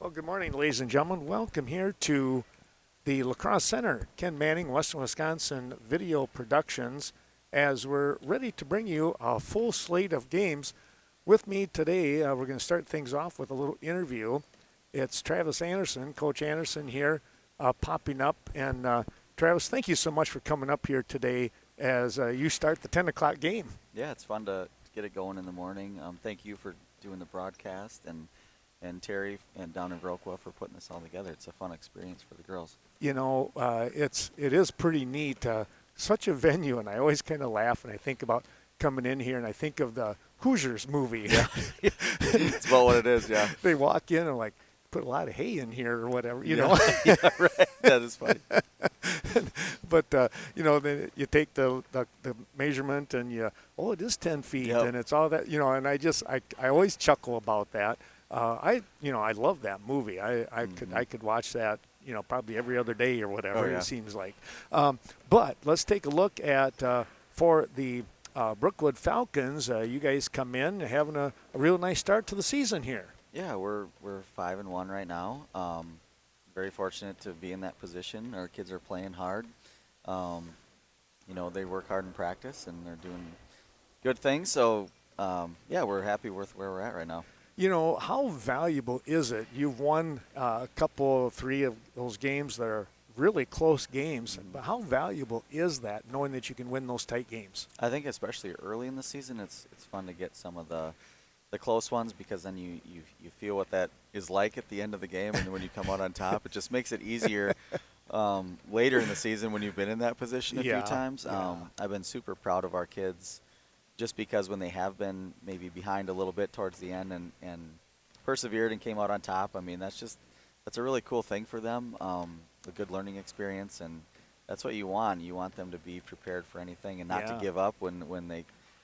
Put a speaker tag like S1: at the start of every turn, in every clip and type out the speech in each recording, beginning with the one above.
S1: Well, good morning, ladies and gentlemen. Welcome here to the La Crosse Center, Ken Manning, Western Wisconsin Video Productions, as we're ready to bring you a full slate of games. With me today, we're going to start things off with a little interview. It's Travis Anderson, Coach Anderson here, popping up. And Travis, thank you so much for coming up here today as you start the 10 o'clock game.
S2: Yeah, it's fun to get it going in the morning. Thank you for doing the broadcast, and Terry and down in Brookwood for putting this all together. It's a fun experience for the girls.
S1: You know, it is pretty neat. Such a venue, and I always kind of laugh and I think about coming in here and I think of the Hoosiers movie.
S2: Yeah, it's about what it is. Yeah,
S1: they walk in and like put a lot of hay in here or whatever, you
S2: yeah.
S1: know.
S2: Yeah, right. That is funny.
S1: But you know, then you take the measurement and it is 10 feet,
S2: Yep.
S1: and it's all that, you know. And I always chuckle about that. I love that movie. I could watch that, probably every other day or whatever.
S2: Oh, yeah.
S1: It seems like. But let's take a look at for the Brookwood Falcons. You guys come in having a real nice start to the season here.
S2: Yeah, we're 5-1 right now. Very fortunate to be in that position. Our kids are playing hard. They work hard in practice and they're doing good things. So we're happy with where we're at right now.
S1: You know, how valuable is it? You've won three of those games that are really close games, but how valuable is that, knowing that you can win those tight games?
S2: I think especially early in the season, it's fun to get some of the close ones, because then you feel what that is like at the end of the game, and when you come out on top, it just makes it easier later in the season when you've been in that position a few times. I've been super proud of our kids, just because when they have been maybe behind a little bit towards the end and persevered and came out on top, I mean, that's a really cool thing for them, a good learning experience, and that's what you want. You want them to be prepared for anything and not to give up when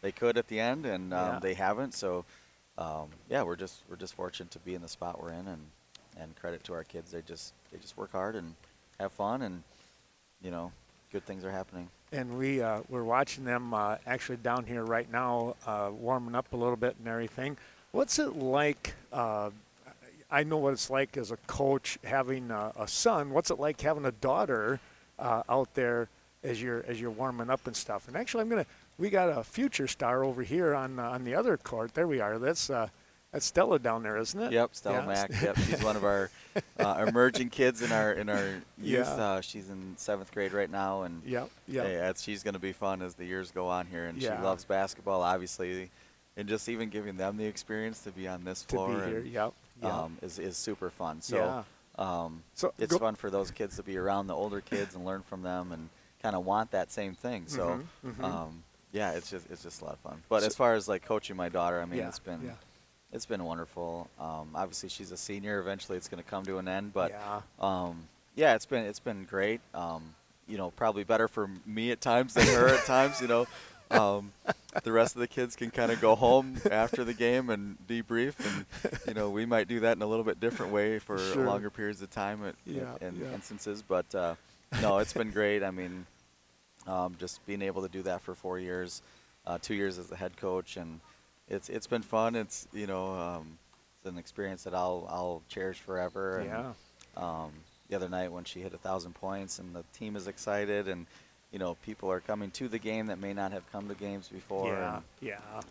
S2: they could at the end, and they haven't. So, we're just fortunate to be in the spot we're in, and credit to our kids. They just work hard and have fun, and good things are happening.
S1: And we're watching them actually down here right now, warming up a little bit and everything. What's it like? I know what it's like as a coach having a son. What's it like having a daughter out there as you're warming up and stuff? And actually, we got a future star over here on the other court. There we are. That's Stella down there, isn't it?
S2: Yep, Stella Mack. Yep, she's one of our emerging kids in our youth. She's in 7th grade right now, and she's going to be fun as the years go on here. And she loves basketball, obviously, and just even giving them the experience to be on this floor is super fun. So, it's fun for those kids to be around the older kids and learn from them, and kind of want that same thing. So, it's just a lot of fun. But as far as like coaching my daughter, I mean, it's been wonderful. Obviously, she's a senior. Eventually, it's going to come to an end. But it's been great. Probably better for me at times than her at times. The rest of the kids can kind of go home after the game and debrief, and we might do that in a little bit different way for longer periods of time in instances. But no, it's been great. I mean, just being able to do that for 4 years, 2 years as the head coach, and it's been fun. It's it's an experience that I'll cherish forever. And, the other night when she hit 1,000 points and the team is excited, and people are coming to the game that may not have come to games before.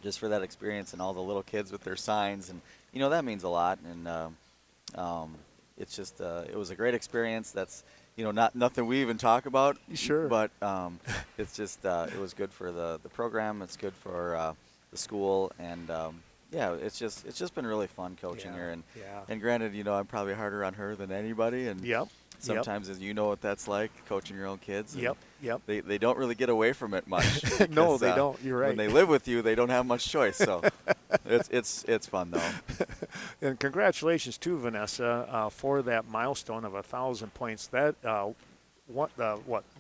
S2: Just for that experience, and all the little kids with their signs, and that means a lot. And it's just it was a great experience. That's nothing we even talk about.
S1: Sure.
S2: But it's just it was good for the program. It's good for the school, and it's just been really fun coaching her. And granted, I'm probably harder on her than anybody, and sometimes, as you know what that's like, coaching your own kids. They don't really get away from it much. Because,
S1: no, they don't. You're right.
S2: When they live with you, they don't have much choice. So it's fun though.
S1: And congratulations to Vanessa for that milestone of 1,000 points. That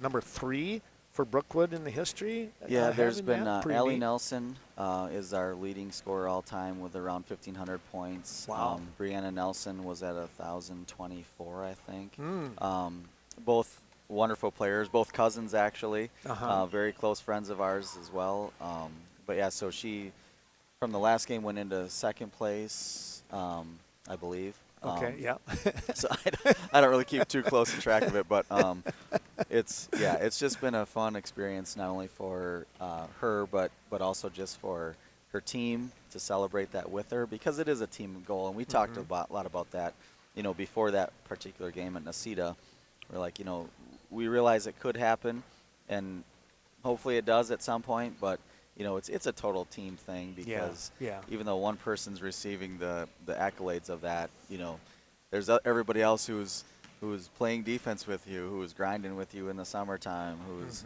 S1: number 3 for Brookwood in the history?
S2: Yeah, there's been Allie Nelson is our leading scorer all time with around 1,500 points.
S1: Wow.
S2: Brianna Nelson was at 1,024, I think. Both wonderful players, both cousins actually, very close friends of ours as well. But yeah, so she, from the last game, went into second place, I believe.
S1: Okay. Yeah.
S2: So I don't really keep too close track of it, but it's just been a fun experience not only for her, but also just for her team to celebrate that with her, because it is a team goal, and we talked a lot about that, before that particular game at Nacita. We're like, we realize it could happen, and hopefully it does at some point, but it's a total team thing, because even though one person's receiving the accolades of that, there's everybody else who's playing defense with you, who's grinding with you in the summertime, who's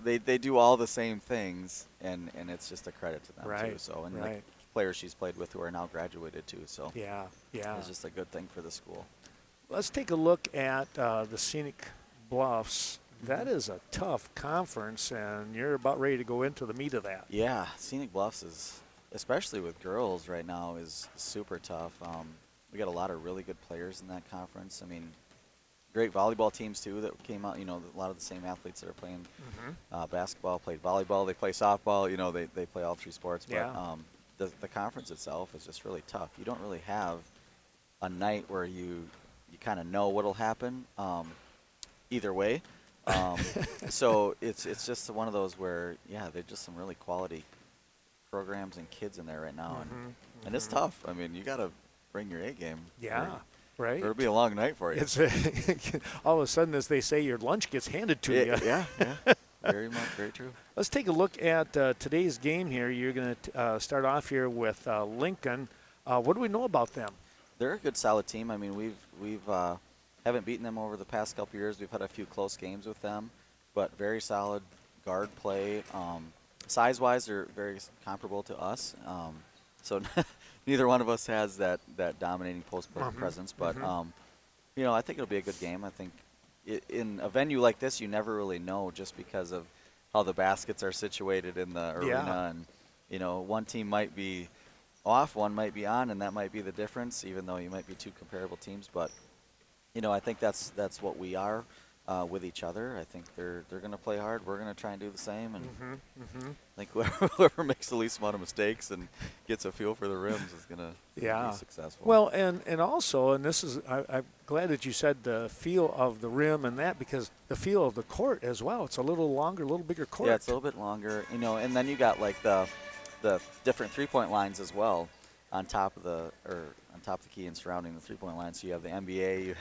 S2: they do all the same things, and it's just a credit to them too. So, and the players she's played with who are now graduated too. So it's just a good thing for the school.
S1: Let's take a look at the Scenic Bluffs. That is a tough conference, and you're about ready to go into the meat of that.
S2: Yeah, Scenic Bluffs is, especially with girls right now, is super tough. We got a lot of really good players in that conference. I mean, great volleyball teams too that came out. A lot of the same athletes that are playing basketball played volleyball. They play softball. They play all three sports. But the conference itself is just really tough. You don't really have a night where you kind of know what'll happen either way. So it's just one of those where they're just some really quality programs and kids in there right now, and it's tough. I mean, you got to bring your A game.
S1: Yeah, right.
S2: Or it'll be a long night for you.
S1: It's all of a sudden, as they say, your lunch gets handed to you.
S2: Yeah, very much, very true.
S1: Let's take a look at today's game here. You're going to start off here with Lincoln. What do we know about them?
S2: They're a good, solid team. I mean, we've haven't beaten them over the past couple years. We've had a few close games with them, but very solid guard play. Size-wise, they're very comparable to us. So neither one of us has that dominating post presence, but I think it'll be a good game. I think in a venue like this, you never really know, just because of how the baskets are situated in the arena, and one team might be off, one might be on, and that might be the difference, even though you might be two comparable teams. But I think that's what we are with each other. I think they're going to play hard. We're going to try and do the same. And I think whoever makes the least amount of mistakes and gets a feel for the rims is going to be successful.
S1: Well, and also, and this is, I'm glad that you said the feel of the rim and that, because the feel of the court as well. It's a little longer, a little bigger court.
S2: Yeah, it's a little bit longer. And then you got like the different three-point lines as well on top of the key and surrounding the three-point line. So you have the NBA, you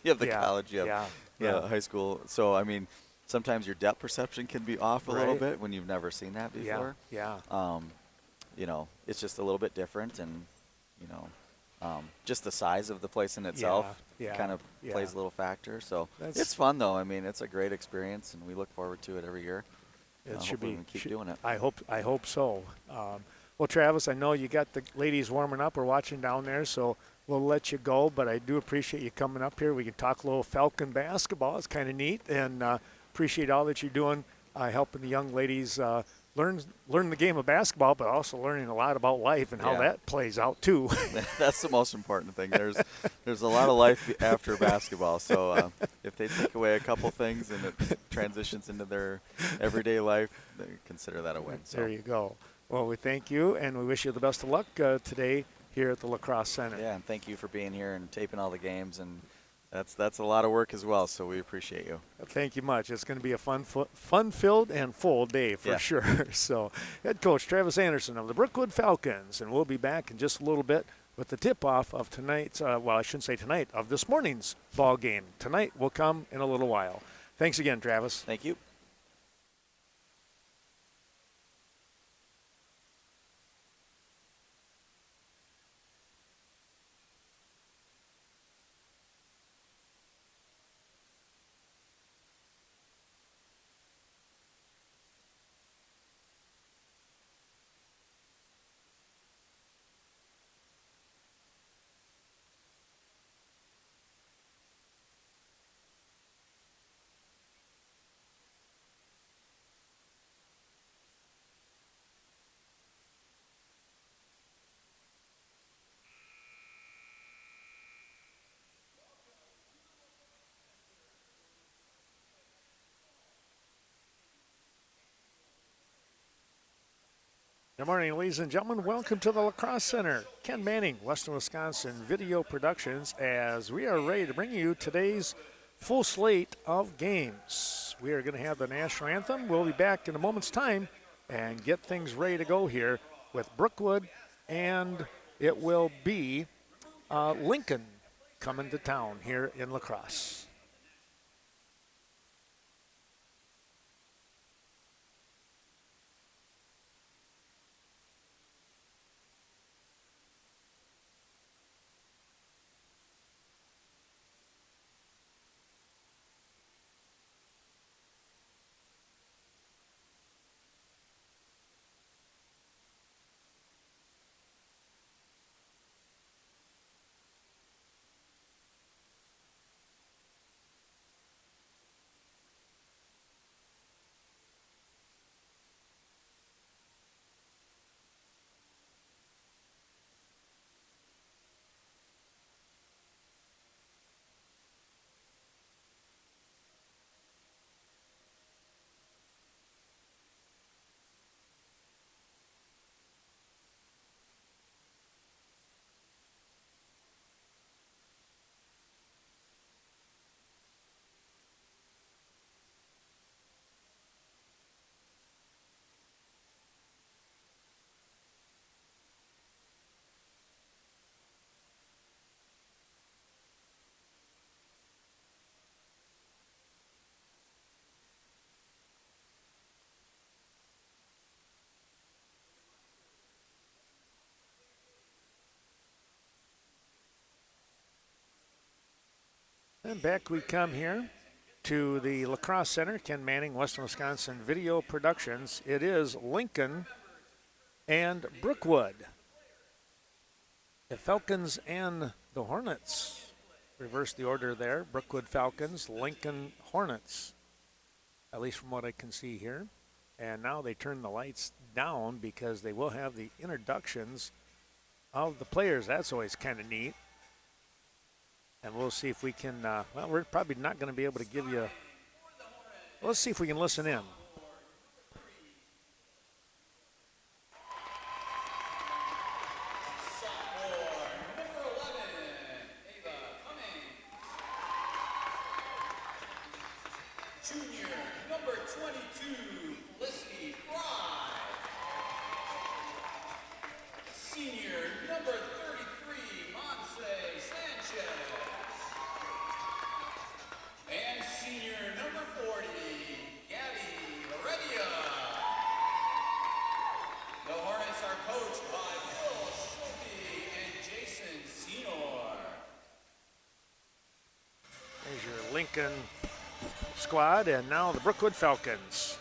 S2: have the college, you have high school. So I mean, sometimes your depth perception can be off a little bit when you've never seen that before. It's just a little bit different, and just the size of the place in itself kind of plays a little factor. So it's fun though. I mean, it's a great experience, and we look forward to it every year.
S1: It should be.
S2: We can keep doing it.
S1: I hope so. Well, Travis, I know you got the ladies warming up or watching down there, so we'll let you go. But I do appreciate you coming up here. We can talk a little Falcon basketball. It's kind of neat, and appreciate all that you're doing, helping the young ladies learn the game of basketball, but also learning a lot about life and how that plays out too.
S2: That's the most important thing. There's a lot of life after basketball. So if they take away a couple things and it transitions into their everyday life, they consider that a win. So.
S1: There you go. Well, we thank you, and we wish you the best of luck today here at the Lacrosse Center.
S2: Yeah, and thank you for being here and taping all the games, and that's a lot of work as well, so we appreciate you.
S1: Thank you much. It's going to be a fun-filled and full day for sure. So, head coach Travis Anderson of the Brookwood Falcons, and we'll be back in just a little bit with the tip-off of tonight's, I shouldn't say tonight, of this morning's ball game. Tonight will come in a little while. Thanks again, Travis.
S2: Thank you.
S1: Good morning, ladies and gentlemen. Welcome to the Lacrosse Center. Ken Manning, Western Wisconsin Video Productions, as we are ready to bring you today's full slate of games. We are going to have the national anthem. We'll be back in a moment's time and get things ready to go here with Brookwood, and it will be Lincoln coming to town here in Lacrosse. And back we come here to the Lacrosse Center, Ken Manning, Western Wisconsin Video Productions. It is Lincoln and Brookwood. The Falcons and the Hornets. Reverse the order there. Brookwood Falcons, Lincoln Hornets, at least from what I can see here. And now they turn the lights down because they will have the introductions of the players. That's always kind of neat. And we'll see if we can, well, we're probably not going to be able to give you, let's see if we can listen in. Lincoln squad, and now the Brookwood Falcons.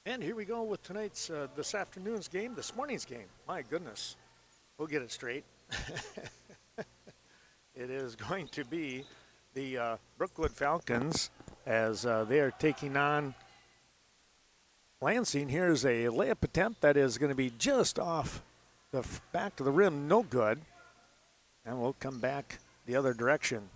S1: And here we go with tonight's, this afternoon's game, this morning's game. My goodness, we'll get it straight. It is going to be the Brookwood Falcons as they are taking on Lansing. Here's a layup attempt that is going to be just off the back of the rim, no good. And we'll come back the other direction.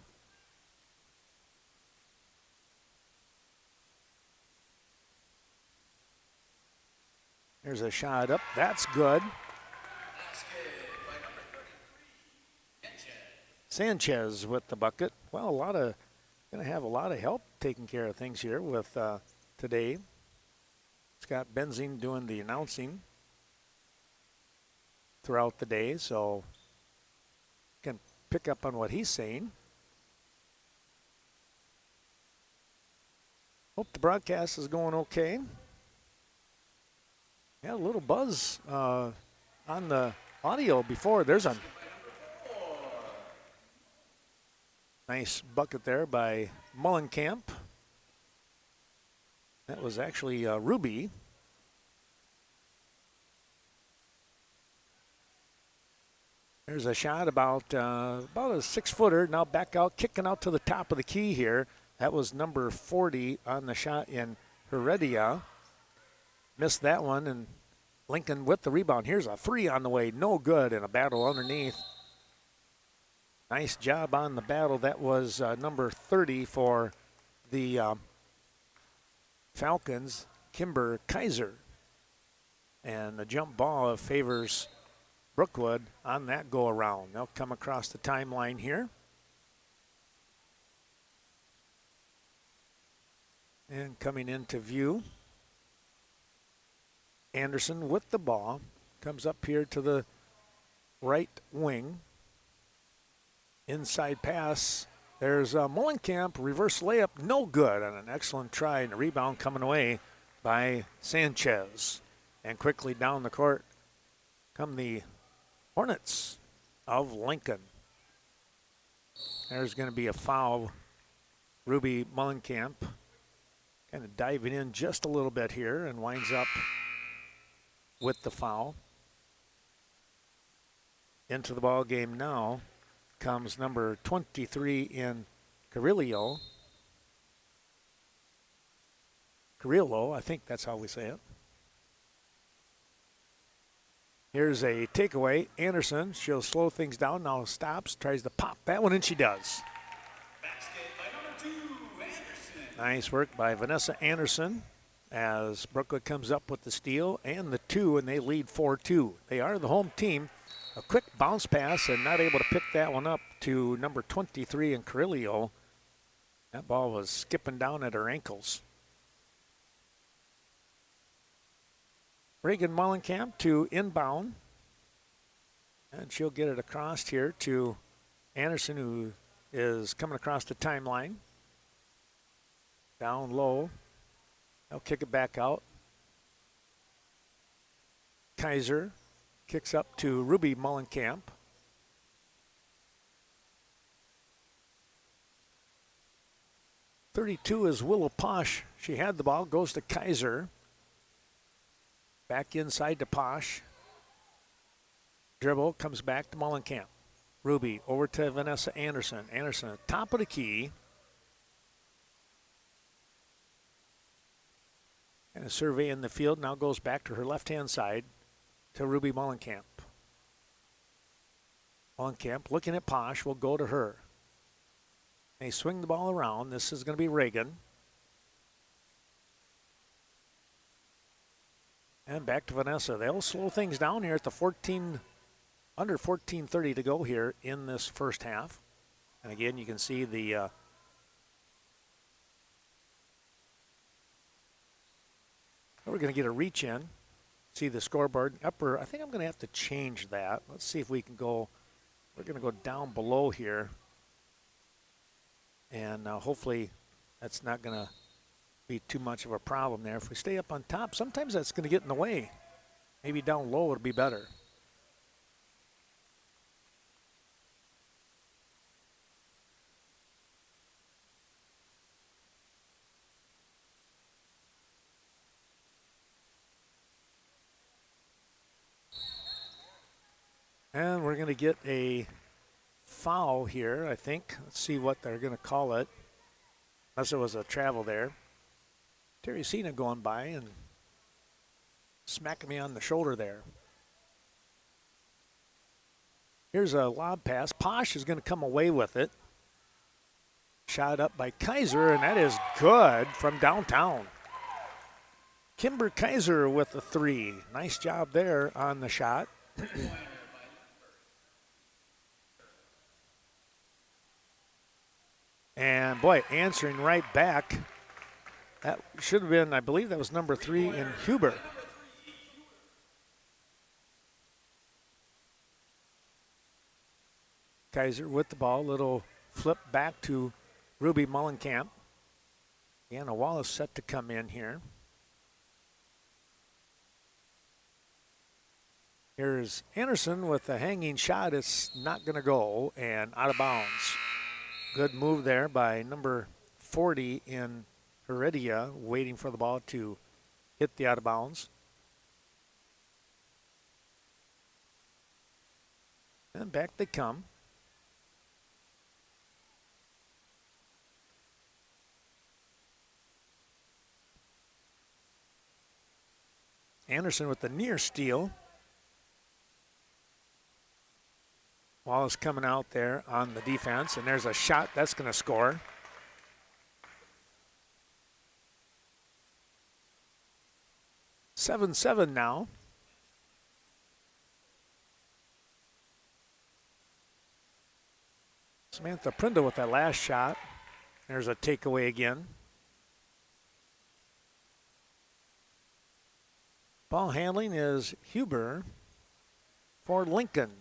S1: There's a shot up. That's good. Sanchez with the bucket. Well, going to have a lot of help taking care of things here with today. Scott Benzing doing the announcing throughout the day, so can pick up on what he's saying. Hope the broadcast is going okay. Yeah, a little buzz on the audio before. There's a nice bucket there by Mullenkamp. That was actually Ruby. There's a shot about a 6-footer. Now back out, kicking out to the top of the key here. That was number 40 on the shot in Heredia. Missed that one, and Lincoln with the rebound. Here's a 3 on the way. No good, and a battle underneath. Nice job on the battle. That was number 30 for the Falcons, Kimber Kaiser. And the jump ball favors Brookwood on that go-around. They'll come across the timeline here. And coming into view, Anderson with the ball. Comes up here to the right wing. Inside pass. There's Mullenkamp, reverse layup, no good, and an excellent try, and a rebound coming away by Sanchez. And quickly down the court come the Hornets of Lincoln. There's going to be a foul. Ruby Mullenkamp kind of diving in just a little bit here and winds up with the foul. Into the ball game now comes number 23 in Carrillo. Carrillo, I think that's how we say it. Here's a takeaway. Anderson, she'll slow things down, now stops, tries to pop that one, and she does.
S3: Basket by number 2, Anderson.
S1: Nice work by Vanessa Anderson as Brookwood comes up with the steal and the 2, and they lead 4-2. They are the home team. A quick bounce pass and not able to pick that one up to number 23 in Carrillo. That ball was skipping down at her ankles. Reagan Mullenkamp to inbound. And she'll get it across here to Anderson, who is coming across the timeline. Down low. They'll kick it back out. Kaiser kicks up to Ruby Mullenkamp. .32 is Willow Posh. She had the ball, goes to Kaiser. Back inside to Posh. Dribble, comes back to Mullenkamp. Ruby over to Vanessa Anderson. Anderson at top of the key. And a survey in the field now goes back to her left-hand side to Ruby Mullenkamp. Mullenkamp looking at Posh, will go to her. They swing the ball around. This is going to be Reagan. And back to Vanessa. They'll slow things down here at the under 14:30 to go here in this first half. And again, you can see the we're going to get a reach in. See the scoreboard upper. I think I'm going to have to change that. Let's see if we can go. We're going to go down below here. And hopefully that's not going to be too much of a problem there. If we stay up on top, sometimes that's going to get in the way. Maybe down low would be better. And we're going to get a foul here, I think. Let's see what they're going to call it. Unless there was a travel there. Terry Cena going by and smacking me on the shoulder there. Here's a lob pass. Posh is going to come away with it. Shot up by Kaiser, and that is good from downtown. Kimber Kaiser with the 3. Nice job there on the shot. And boy, answering right back. That should have been, I believe that was number 3 in Huber. Kaiser with the ball, little flip back to Ruby Mullenkamp. Anna Wallace set to come in here. Here's Anderson with a hanging shot. It's not going to go and out of bounds. Good move there by number 40 in Heredia, waiting for the ball to hit the out of bounds. And back they come. Anderson with the near steal. Wallace coming out there on the defense, and there's a shot that's going to score. Seven now. Samantha Prindle with that last shot. There's a takeaway again. Ball handling is Huber for Lincoln.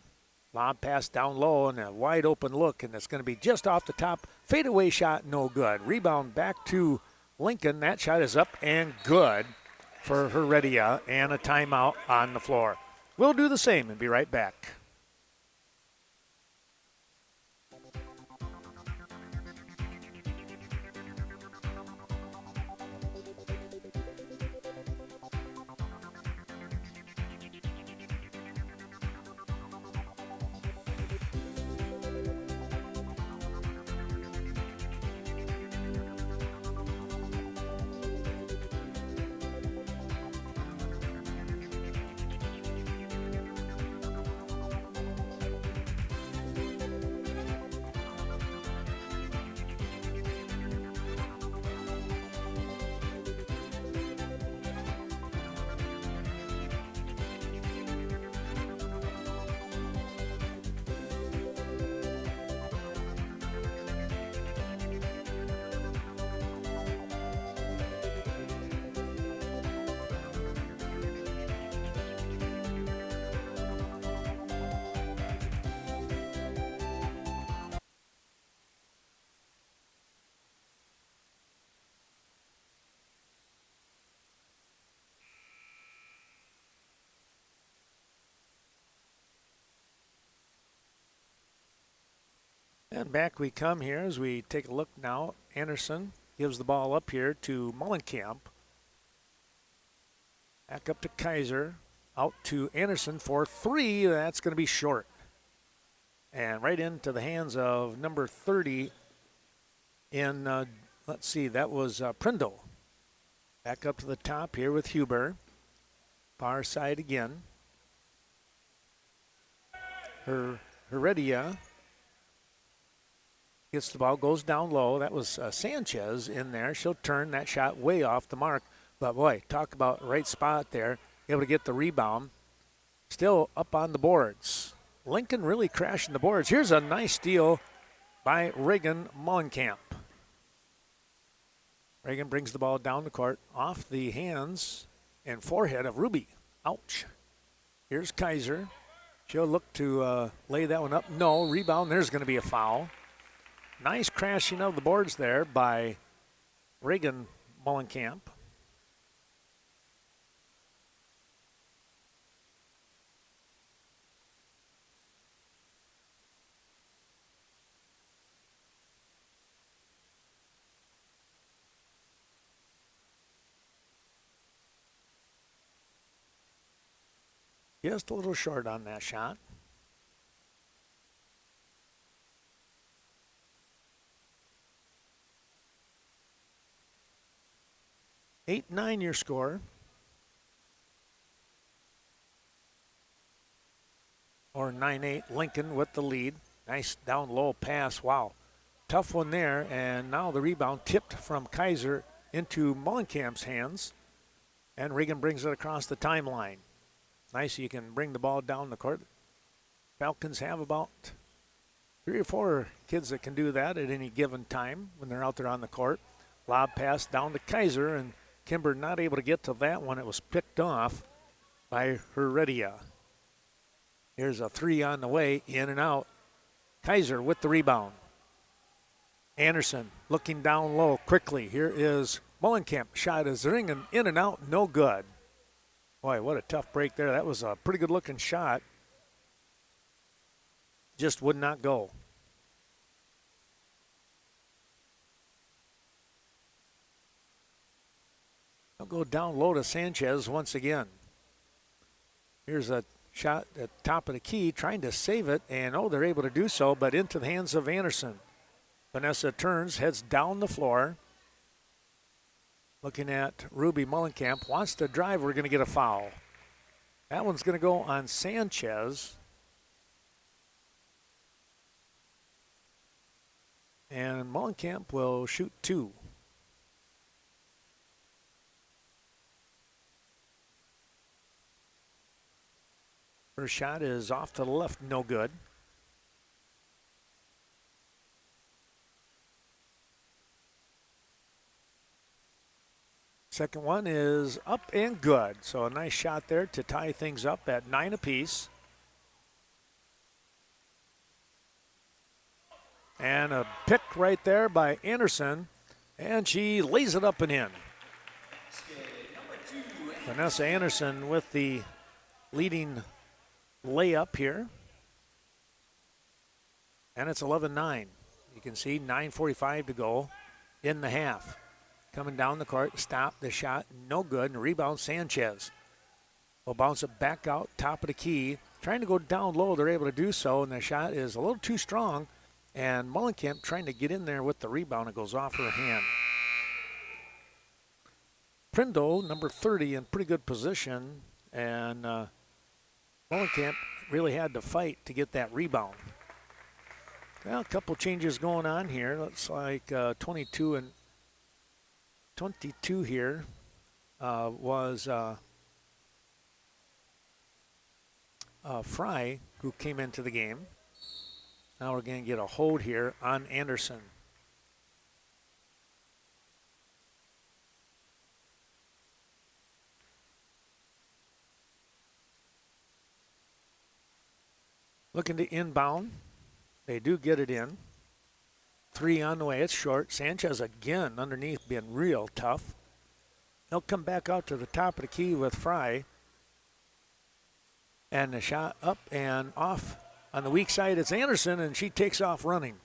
S1: Lob pass down low and a wide open look, and it's going to be just off the top. Fadeaway shot, no good. Rebound back to Lincoln. That shot is up and good for Heredia, and a timeout on the floor. We'll do the same and be right back. And back we come here as we take a look now. Anderson gives the ball up here to Mullenkamp. Back up to Kaiser. Out to Anderson for 3. That's going to be short. And right into the hands of number 30 in, let's see, that was Prindle. Back up to the top here with Huber. Far side again. Heredia gets the ball, goes down low. That was Sanchez in there. She'll turn that shot way off the mark. But boy, talk about right spot there. Able to get the rebound. Still up on the boards. Lincoln really crashing the boards. Here's a nice steal by Reagan Mullenkamp. Reagan brings the ball down the court, off the hands and forehead of Ruby. Ouch. Here's Kaiser. She'll look to lay that one up. No, rebound. There's going to be a foul. Nice crashing of the boards there by Reagan Mullenkamp. Just a little short on that shot. Eight, 9 your score. or 9-8 Lincoln with the lead. Nice down low pass. Wow. Tough one there. And now the rebound tipped from Kaiser into Mullenkamp's hands. And Regan brings it across the timeline. Nice, you can bring the ball down the court. Falcons have about 3 or 4 kids that can do that at any given time when they're out there on the court. Lob pass down to Kaiser, and Kimber not able to get to that one. It was picked off by Heredia. Here's a 3 on the way, in and out. Kaiser with the rebound. Anderson looking down low quickly. Here is Mullenkamp. Shot is ringing in and out, no good. Boy, what a tough break there. That was a pretty good looking shot. Just would not go. They'll go down low to Sanchez once again. Here's a shot at the top of the key, trying to save it, and they're able to do so, but into the hands of Anderson. Vanessa turns, heads down the floor. Looking at Ruby Mullenkamp, wants to drive, we're going to get a foul. That one's going to go on Sanchez. And Mullenkamp will shoot 2. First shot is off to the left, no good. Second one is up and good. So a nice shot there to tie things up at 9 apiece. And a pick right there by Anderson. And she lays it up and in. Vanessa Anderson with the leading layup here. And it's 11-9. You can see 9:45 to go in the half. Coming down the court, stop the shot, no good, and rebound Sanchez. Will bounce it back out, top of the key. Trying to go down low, they're able to do so, and the shot is a little too strong. And Mullenkamp trying to get in there with the rebound. It goes off her hand. Prindle, number 30, in pretty good position. And Mullenkamp really had to fight to get that rebound. Well, a couple changes going on here. Looks like 22 and 22 here was Fry, who came into the game. Now we're going to get a hold here on Anderson. Looking to inbound. They do get it in. 3 on the way. It's short. Sanchez again underneath being real tough. They'll come back out to the top of the key with Fry. And the shot up and off. On the weak side, it's Anderson, and she takes off running.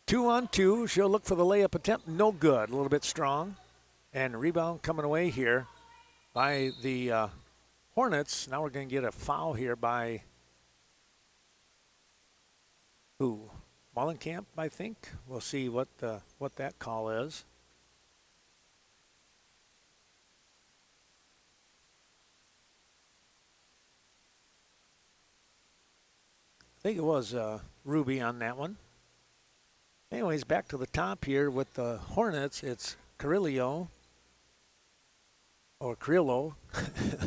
S1: 2 on 2. She'll look for the layup attempt. No good. A little bit strong. And rebound coming away here by the Hornets. Now we're going to get a foul here by who? Mullenkamp, I think. We'll see what that call is. I think it was Ruby on that one. Anyways, back to the top here with the Hornets. It's Carrillo. Or Carrillo.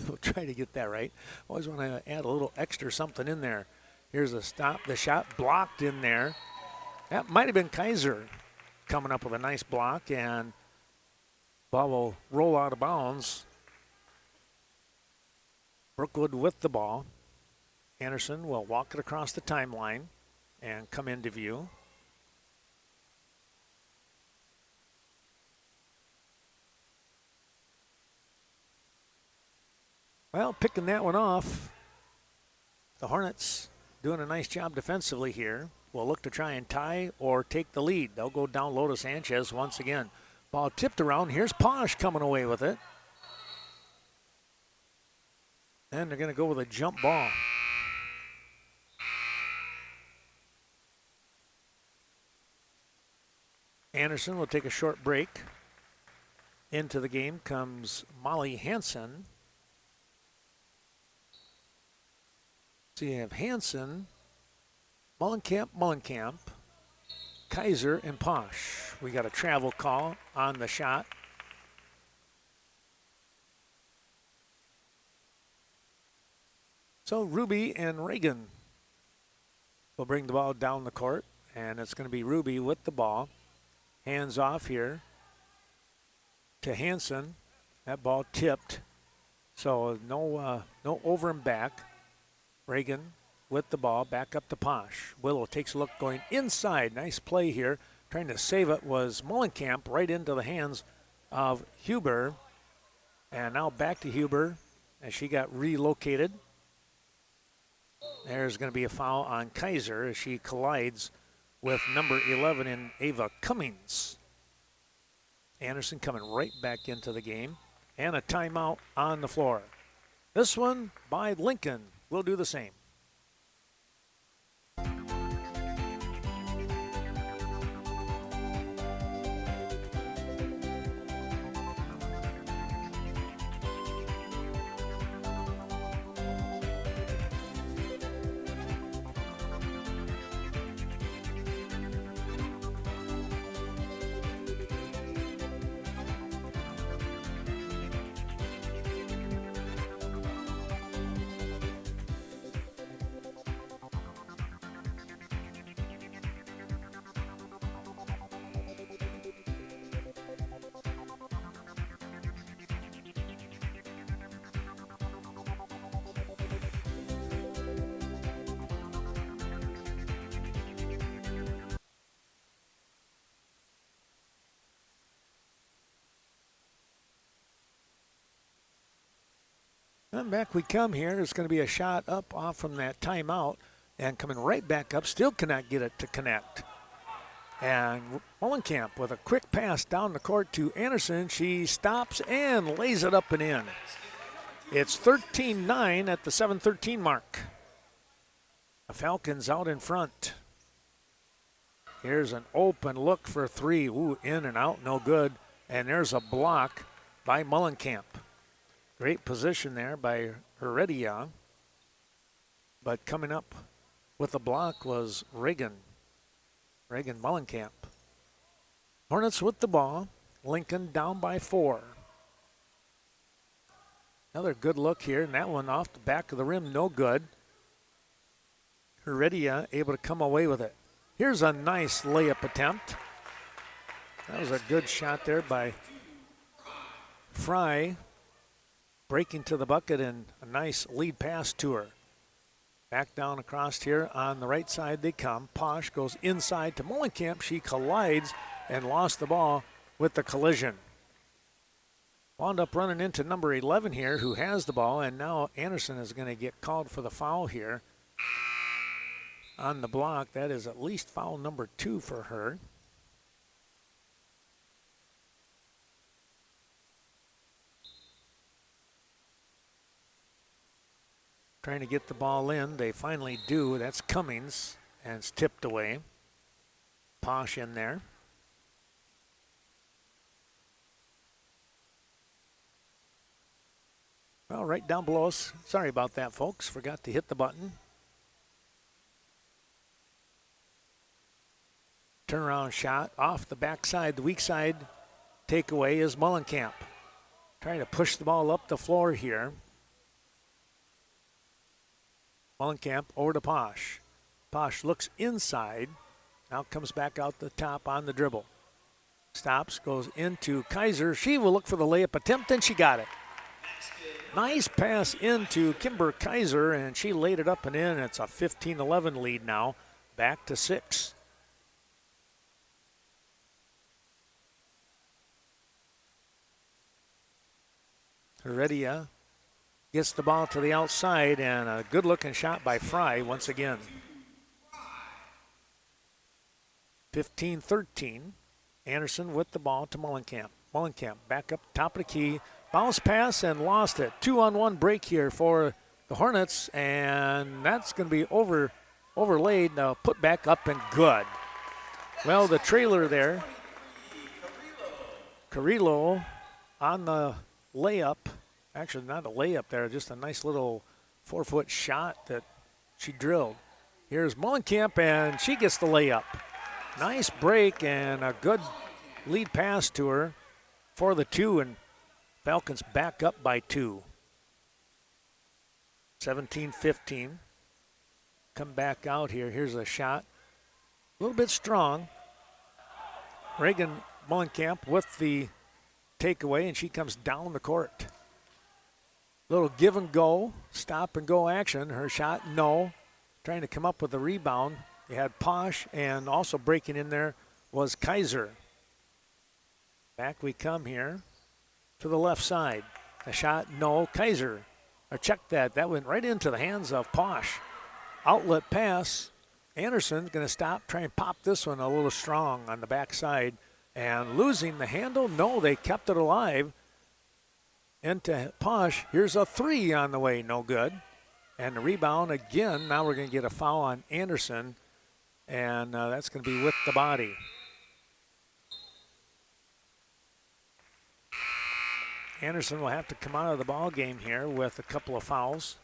S1: We'll try to get that right. Always want to add a little extra something in there. Here's a stop. The shot blocked in there. That might have been Kaiser coming up with a nice block, and ball will roll out of bounds. Brookwood with the ball. Anderson will walk it across the timeline and come into view. Well, picking that one off. The Hornets doing a nice job defensively here. Will look to try and tie or take the lead. They'll go down low to Sanchez once again. Ball tipped around. Here's Posh coming away with it. And they're going to go with a jump ball. Anderson will take a short break. Into the game comes Molly Hansen. So you have Hansen, Mullenkamp, Kaiser, and Posh. We got a travel call on the shot. So Ruby and Reagan will bring the ball down the court, and it's going to be Ruby with the ball. Hands off here to Hansen. That ball tipped, so no over and back. Reagan with the ball, back up to Posh. Willow takes a look going inside. Nice play here. Trying to save it was Mullenkamp right into the hands of Huber. And now back to Huber as she got relocated. There's going to be a foul on Kaiser as she collides with number 11 in Ava Cummings. Anderson coming right back into the game. And a timeout on the floor. This one by Lincoln will do the same. And back we come here. It's going to be a shot up off from that timeout and coming right back up. Still cannot get it to connect. And Mullenkamp with a quick pass down the court to Anderson. She stops and lays it up and in. It's 13-9 at the 7:13 mark. The Falcons out in front. Here's an open look for three. Ooh, in and out, no good. And there's a block by Mullenkamp. Great position there by Heredia. But coming up with the block was Reagan Mullenkamp. Hornets with the ball. Lincoln down by 4. Another good look here, and that one off the back of the rim, no good. Heredia able to come away with it. Here's a nice layup attempt. That was a good shot there by Fry. Breaking to the bucket and a nice lead pass to her. Back down across here on the right side they come. Posh goes inside to Mullenkamp. She collides and lost the ball with the collision. Wound up running into number 11 here who has the ball, and now Anderson is going to get called for the foul here on the block. That is at least foul number 2 for her. Trying to get the ball in. They finally do. That's Cummings, and it's tipped away. Posh in there. Well, right down below us. Sorry about that, folks. Forgot to hit the button. Turnaround shot off the backside. The weak side takeaway is Mullenkamp. Trying to push the ball up the floor here. Mullenkamp over to Posh. Posh looks inside. Now comes back out the top on the dribble. Stops, goes into Kaiser. She will look for the layup attempt, and she got it. Nice pass into Kimber Kaiser, and she laid it up and in. It's a 15-11 lead now. Back to 6. Heredia gets the ball to the outside, and a good-looking shot by Fry once again. 15-13. Anderson with the ball to Mullenkamp. Mullenkamp back up top of the key. Bounce pass and lost it. 2-on-1 break here for the Hornets, and that's going to be overlaid. Now put back up and good. Well, the trailer there. Carrillo on the layup. Actually, not a layup there, just a nice little 4-foot shot that She drilled. Here's Mullenkamp, and she gets the layup. Nice break and a good lead pass to her for the 2, and Falcons back up by 2. 17-15. Come back out here. Here's a shot. A little bit strong. Reagan Mullenkamp with the takeaway, and she comes down the court. Little give and go, stop and go action. Her shot, no. Trying to come up with a rebound. They had Posh, and also breaking in there was Kaiser. Back we come here to the left side. A shot, no. Kaiser, check that. That went right into the hands of Posh. Outlet pass. Anderson's going to stop, try and pop this one a little strong on the backside. And losing the handle, no, they kept it alive. Into Posh. Here's a 3 on the way, no good. And the rebound again. Now we're going to get a foul on Anderson, and that's going to be with the body. Anderson will have to come out of the ball game here with a couple of fouls.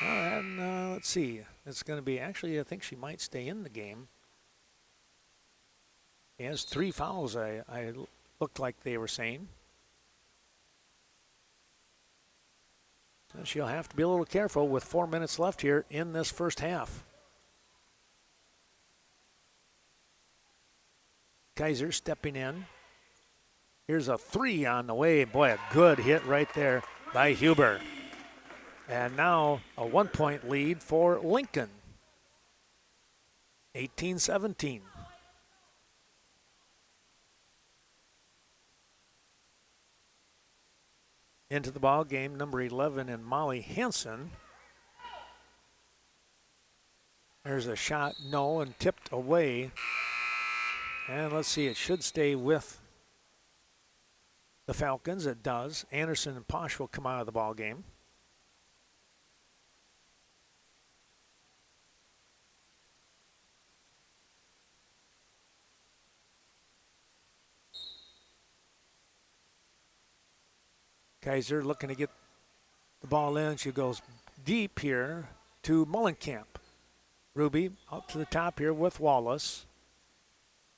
S1: And let's see. It's going to be, actually, I think she might stay in the game. He has 3 fouls, I looked like they were saying. So she'll have to be a little careful with 4 minutes left here in this first half. Kaiser stepping in. Here's a 3 on the way. Boy, a good hit right there by Huber. And now a 1-point lead for Lincoln. 18-17. Into the ball game, number 11 and Molly Hansen. There's a shot, no, and tipped away. And let's see, it should stay with the Falcons. It does. Anderson and Posh will come out of the ball game. Kaiser looking to get the ball in. She goes deep here to Mullenkamp. Ruby up to the top here with Wallace.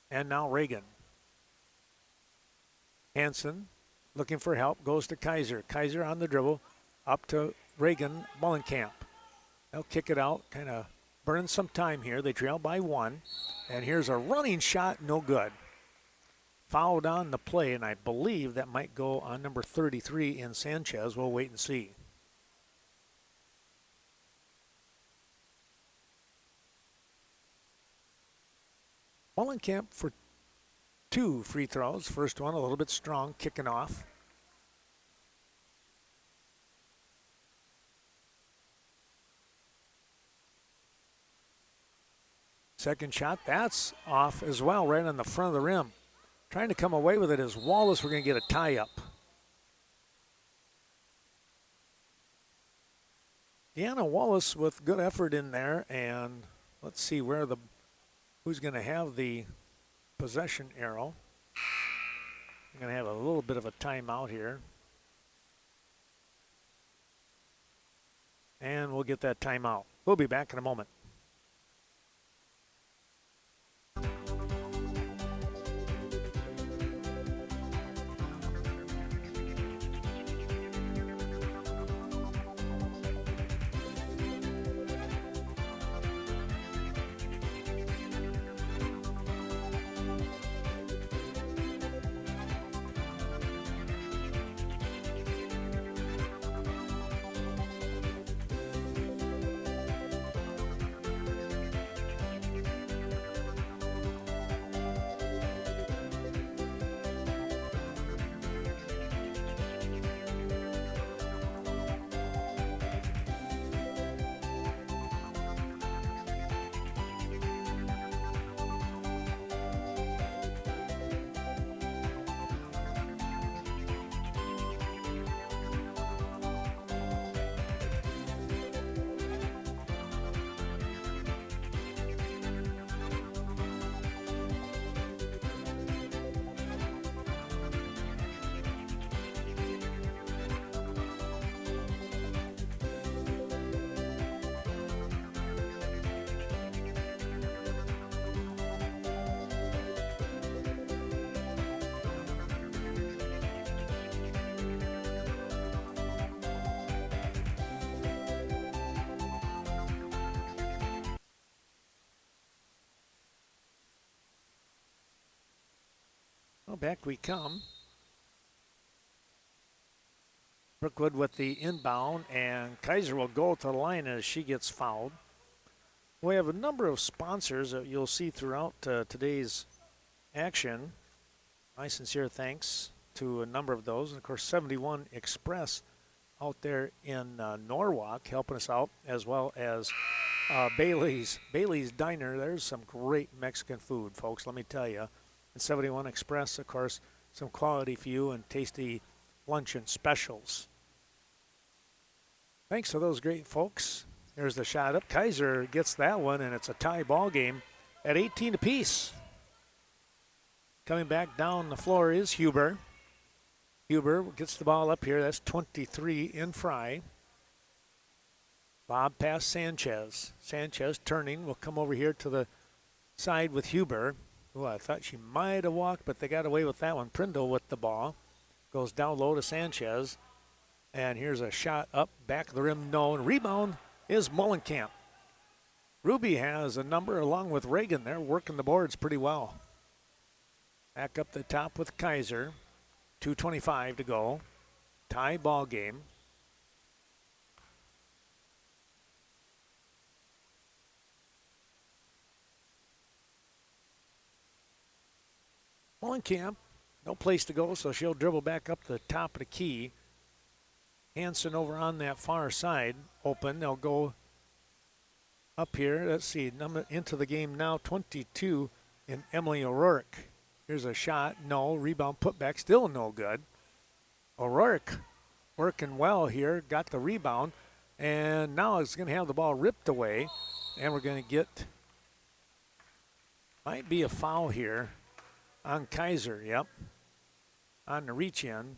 S1: And now Reagan. Hansen looking for help, goes to Kaiser. Kaiser on the dribble, up to Reagan Mullenkamp. They'll kick it out, kind of burning some time here. They trail by 1. And here's a running shot, no good. Fouled on the play, and I believe that might go on number 33 in Sanchez. We'll wait and see. Mullenkamp for 2 free throws. First one a little bit strong, kicking off. Second shot, that's off as well, right on the front of the rim. Trying to come away with it is Wallace. We're going to get a tie-up. Deanna Wallace with good effort in there, and let's see who's going to have the possession arrow. We're going to have a little bit of a timeout here. And we'll get that timeout. We'll be back in a moment. Well, back we come. Brookwood with the inbound, and Kaiser will go to the line as she gets fouled. We have a number of sponsors that you'll see throughout today's action. My sincere thanks to a number of those. And of course, 71 Express out there in Norwalk helping us out, as well as Bailey's Diner. There's some great Mexican food, folks, let me tell you. And 71 Express, of course, some quality for you and tasty luncheon specials. Thanks to those great folks. There's the shot up. Kaiser gets that one, and it's a tie ball game at 18 apiece. Coming back down the floor is Huber. Huber gets the ball up here. That's 23 in Fry. Bob past Sanchez. Sanchez turning will come over here to the side with Huber. Oh, I thought she might have walked, but they got away with that one. Prindle with the ball. Goes down low to Sanchez. And here's a shot up, back of the rim, no. And rebound is Mullenkamp. Ruby has a number along with Reagan there, working the boards pretty well. Back up the top with Kaiser. 2:25 to go. Tie ball game. Mullenkamp, no place to go, so she'll dribble back up the top of the key. Hanson over on that far side, open. They'll go up here. Let's see, into the game now, 22 in Emily O'Rourke. Here's a shot, no. Rebound putback, still no good. O'Rourke working well here, got the rebound, and now it's going to have the ball ripped away, and we're going to get, might be a foul here on Kaiser, yep, on the reach in.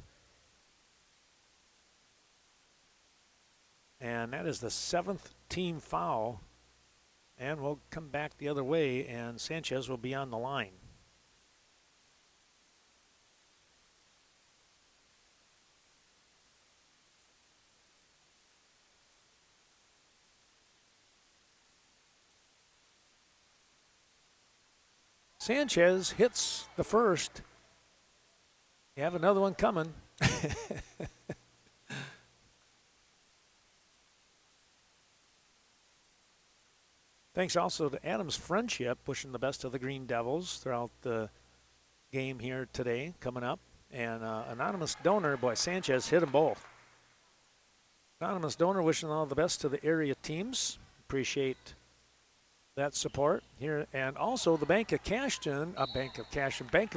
S1: And that is the 7th team foul. And we'll come back the other way, and Sanchez will be on the line. Sanchez hits the first. You have another one coming. Thanks also to Adams Friendship, wishing the best to the Green Devils throughout the game here today, coming up. And anonymous donor, boy, Sanchez hit them both. Anonymous donor wishing all the best to the area teams. Appreciate that support here. And also the Bank of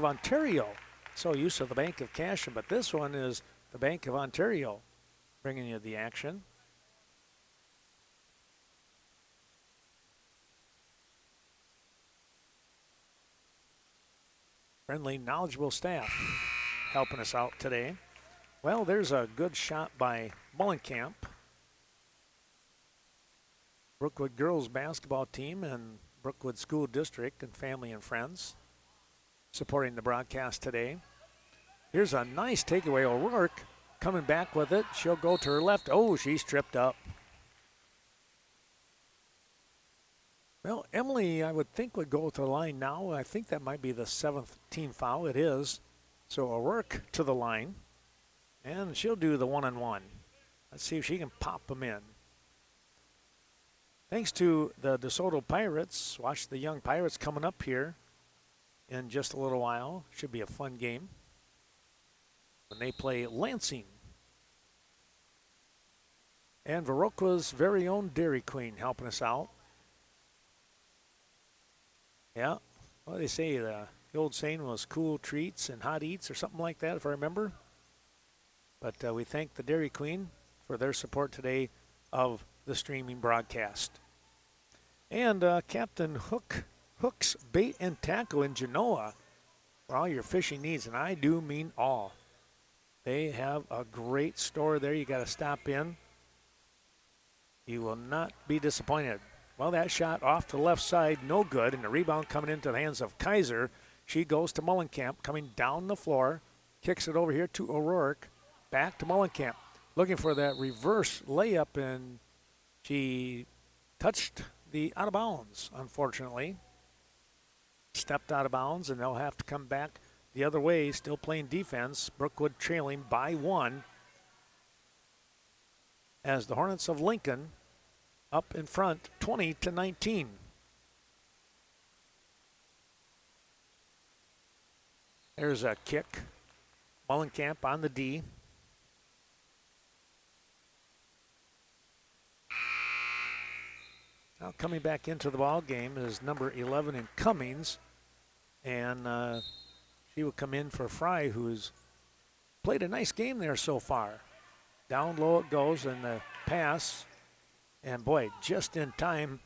S1: Ontario. So used to the Bank of Cashion, but this one is the Bank of Ontario bringing you the action. Friendly, knowledgeable staff helping us out today. Well, there's a good shot by Mullenkamp. Brookwood girls basketball team and Brookwood School District and family and friends supporting the broadcast today. Here's a nice takeaway. O'Rourke coming back with it. She'll go to her left. Oh, she's tripped up. Well, Emily, I would think, would go to the line now. I think that might be the 7th team foul. It is. So O'Rourke to the line. And she'll do the one-on-one. Let's see if she can pop them in. Thanks to the DeSoto Pirates. Watch the young Pirates coming up here in just a little while. Should be a fun game when they play Lansing. And Viroqua's very own Dairy Queen helping us out. Yeah, well, they say the old saying was cool treats and hot eats or something like that, if I remember. But we thank the Dairy Queen for their support today of the streaming broadcast. And Captain Hook's Bait and Tackle in Genoa for all your fishing needs, and I do mean all. They have a great store there. You got to stop in. You will not be disappointed. Well, that shot off to the left side, no good, and the rebound coming into the hands of Kaiser. She goes to Mullenkamp, coming down the floor, kicks it over here to O'Rourke, back to Mullenkamp, looking for that reverse layup, and she touched the out of bounds, unfortunately. Stepped out of bounds, and they'll have to come back the other way, still playing defense. Brookwood trailing by 1 as the Hornets of Lincoln up in front 20-19. There's a kick. Mullenkamp on the D. Now coming back into the ball game is number 11 in Cummings, and she will come in for Fry, who's played a nice game there so far. Down low it goes, and the pass, and boy, just in time.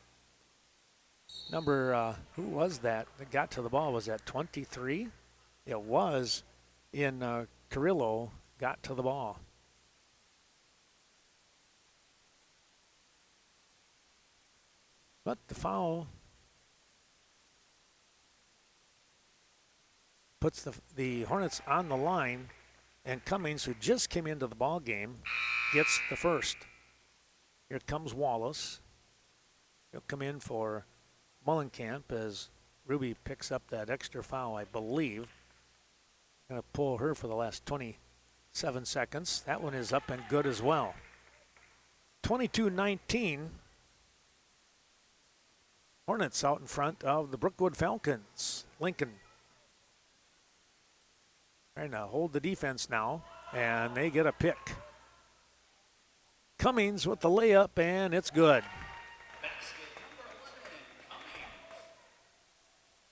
S1: Number, who was that got to the ball? Was that 23? It was in Carrillo got to the ball. But the foul puts the Hornets on the line, and Cummings, who just came into the ball game, gets the first. Here comes Wallace. He'll come in for Mullenkamp as Ruby picks up that extra foul, I believe. Going to pull her for the last 27 seconds. That one is up and good as well. 22-19. Hornets out in front of the Brookwood Falcons. Lincoln trying to hold the defense now, and they get a pick. Cummings with the layup, and it's good.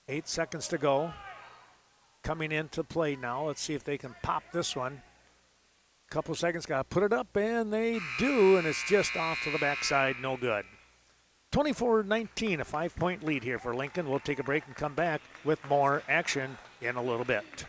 S1: 8 seconds to go. Coming into play now. Let's see if they can pop this one. Couple seconds, got to put it up, and they do, and it's just off to the backside, no good. 24-19, a 5-point lead here for Lincoln. We'll take a break and come back with more action in a little bit.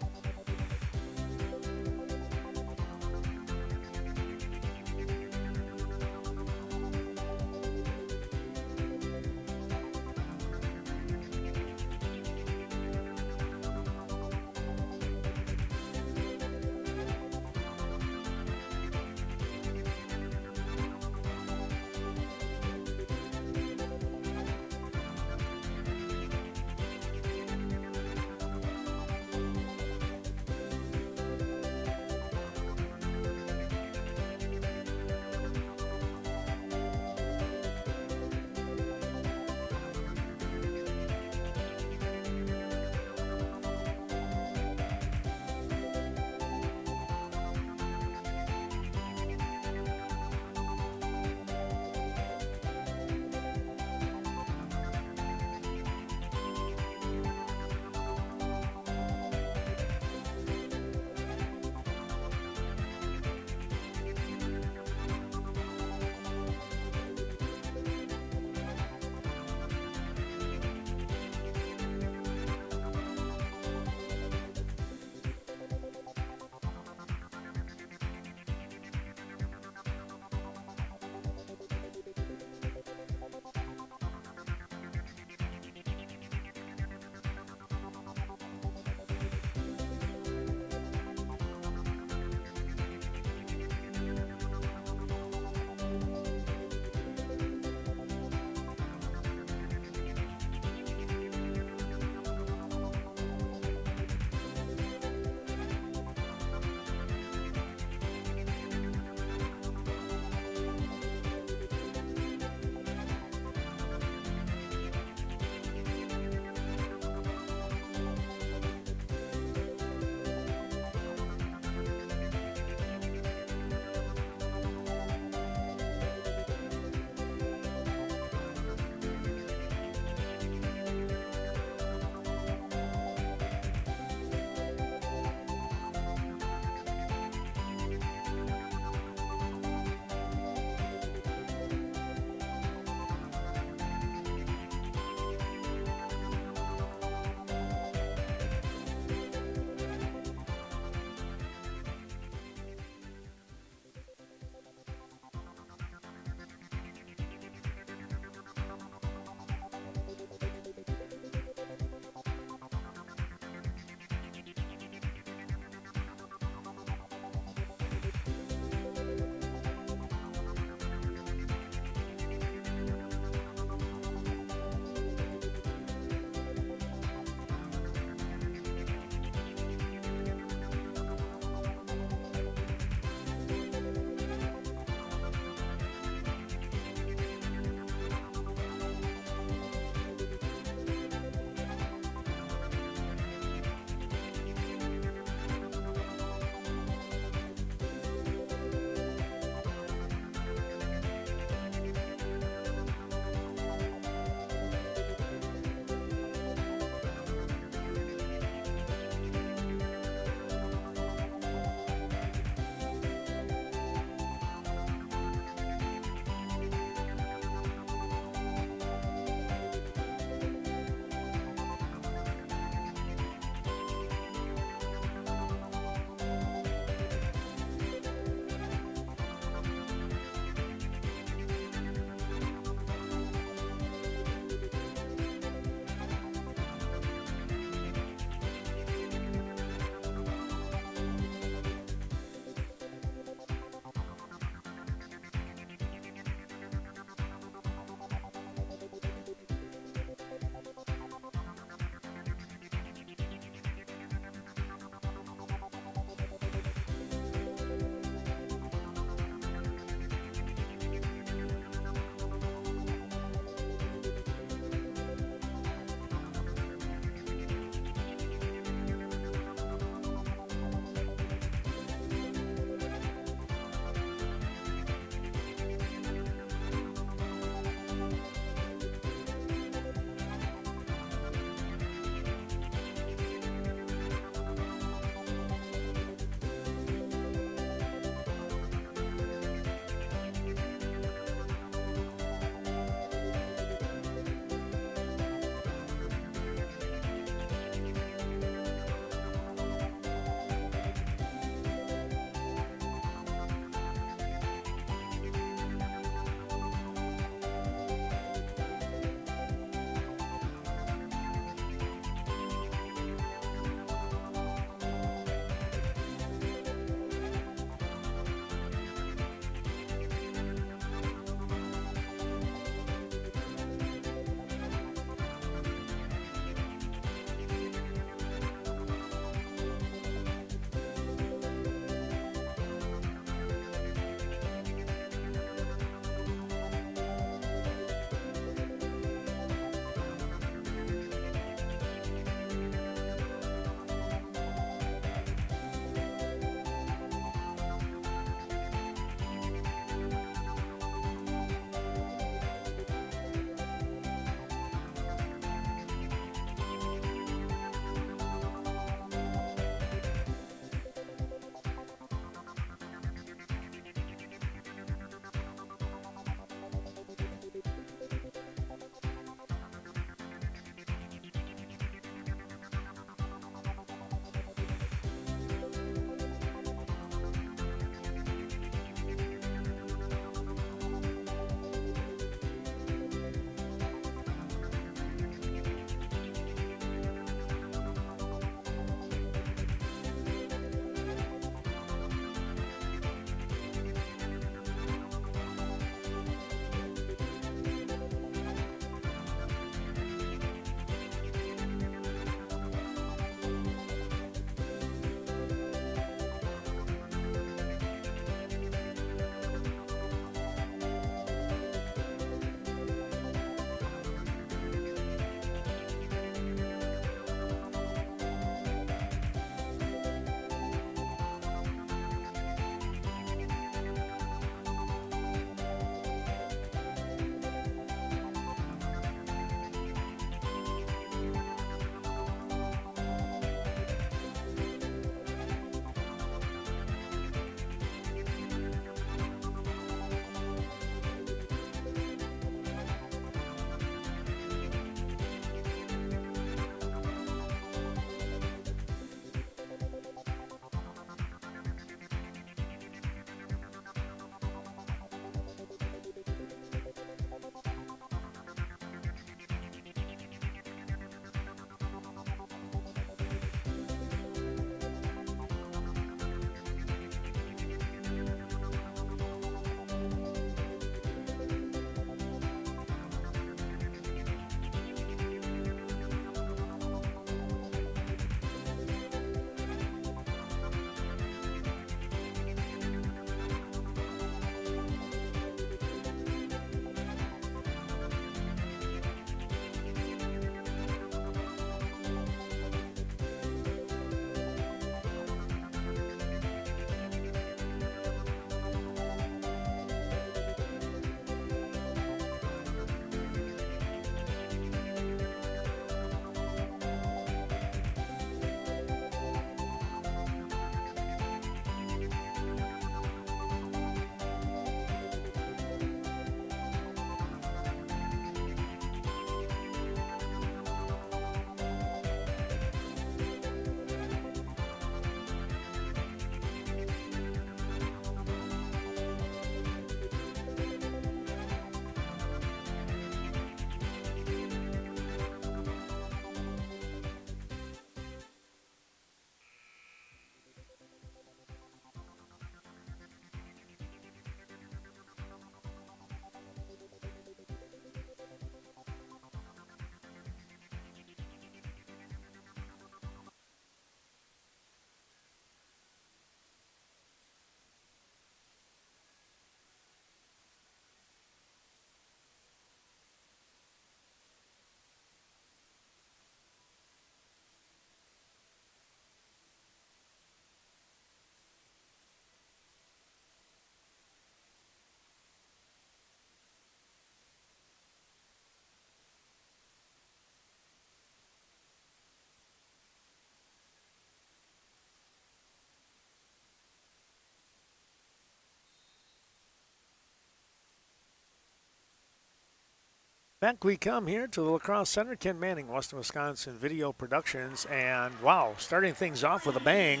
S1: Back we come here to the La Crosse Center. Ken Manning, Western Wisconsin Video Productions. And wow, starting things off with a bang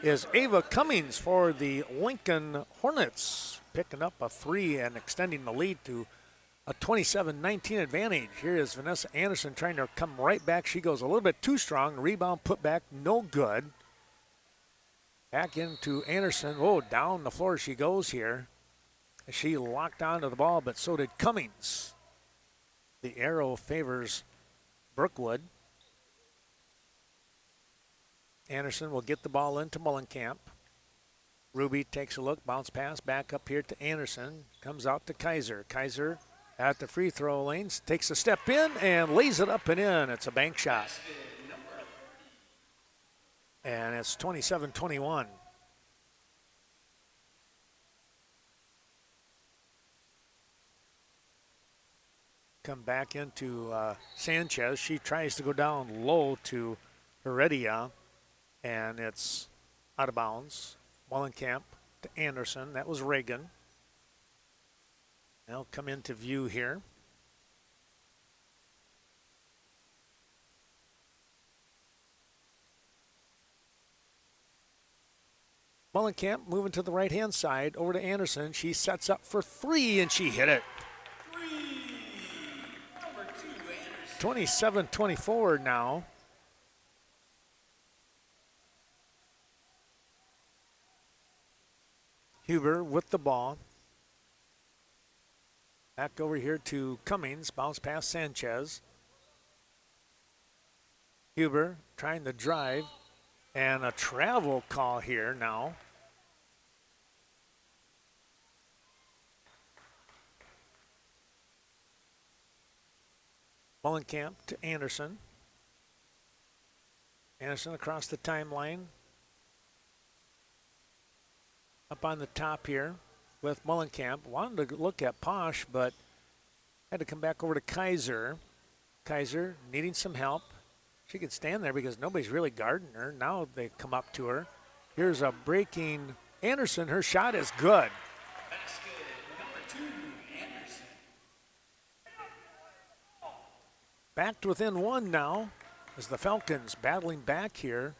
S1: is Ava Cummings for the Lincoln Hornets. Picking up a 3 and extending the lead to a 27-19 advantage. Here is Vanessa Anderson trying to come right back. She goes a little bit too strong. Rebound put back, no good. Back into Anderson. Oh, down the floor she goes here. She locked onto the ball, but so did Cummings. The arrow favors Brookwood. Anderson will get the ball into Mullenkamp. Ruby takes a look, bounce pass back up here to Anderson. Comes out to Kaiser. Kaiser at the free throw lanes, takes a step in and lays it up and in. It's a bank shot. And it's 27-21. Come back into Sanchez. She tries to go down low to Heredia, and it's out of bounds. Mullenkamp to Anderson. That was Reagan. They'll come into view here. Mullenkamp moving to the right-hand side over to Anderson. She sets up for 3, and she hit it. 27-24 now. Huber with the ball. Back over here to Cummings. Bounce past Sanchez. Huber trying to drive. And a travel call here now. Mullenkamp to Anderson. Anderson across the timeline. Up on the top here with Mullenkamp. Wanted to look at Posh, but had to come back over to Kaiser. Kaiser needing some help. She could stand there because nobody's really guarding her. Now they come up to her. Here's a breaking Anderson. Her shot is good. Back to within 1 now as the Falcons battling back here.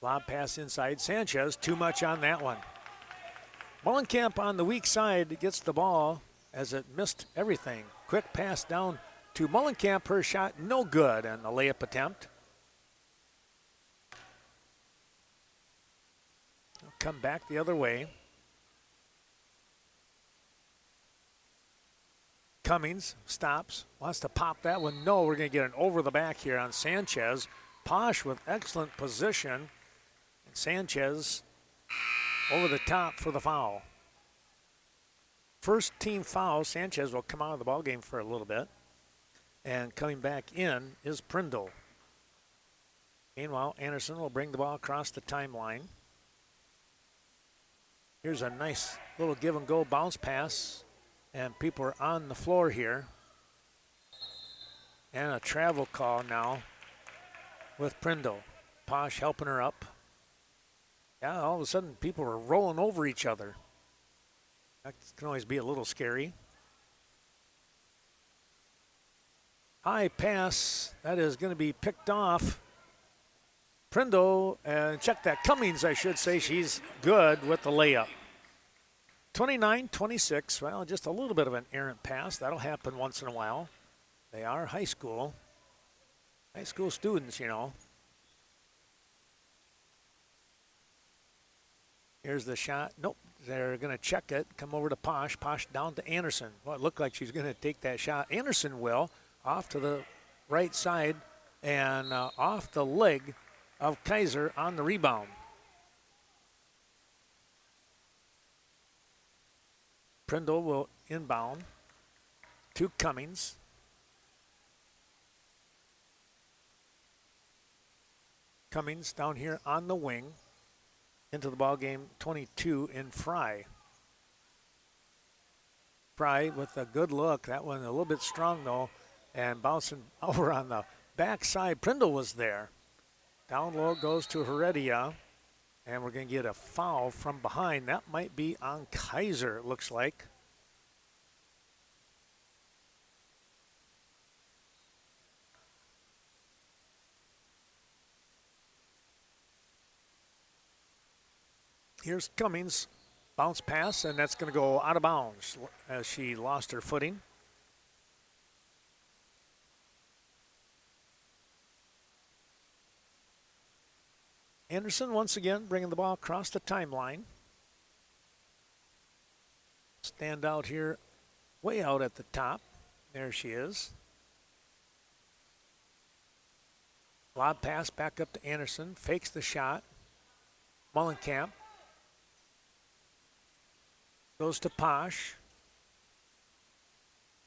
S1: Lob pass inside. Sanchez, too much on that one. Mullenkamp on the weak side gets the ball as it missed everything. Quick pass down to Mullenkamp. Her shot no good, and the layup attempt. They'll come back the other way. Cummings stops, wants to pop that one. No, we're going to get an over the back here on Sanchez. Posh with excellent position. And Sanchez over the top for the foul. First team foul. Sanchez will come out of the ballgame for a little bit. And coming back in is Prindle. Meanwhile, Anderson will bring the ball across the timeline. Here's a nice little give and go bounce pass. And people are on the floor here. And a travel call now with Prindle. Posh helping her up. Yeah, all of a sudden people are rolling over each other. That can always be a little scary. High pass. That is going to be picked off. Prindle, and check that. Cummings, I should say. She's good with the layup. 29-26, well, just a little bit of an errant pass. That'll happen once in a while. They are high school students, you know. Here's the shot. Nope, they're going to check it. Come over to Posh. Posh down to Anderson. Well, it looked like she's going to take that shot. Anderson will, off to the right side and off the leg of Kaiser on the rebound. Prindle will inbound to Cummings. Cummings down here on the wing. Into the ball game, 22 in Fry. Fry with a good look. That one a little bit strong though, and bouncing over on the backside. Prindle was there. Down low goes to Heredia. And we're going to get a foul from behind. That might be on Kaiser, it looks like. Here's Cummings. Bounce pass, and that's going to go out of bounds as she lost her footing. Anderson once again bringing the ball across the timeline. Stand out here, way out at the top. There she is. Lob pass back up to Anderson. Fakes the shot. Mullenkamp. Goes to Posh.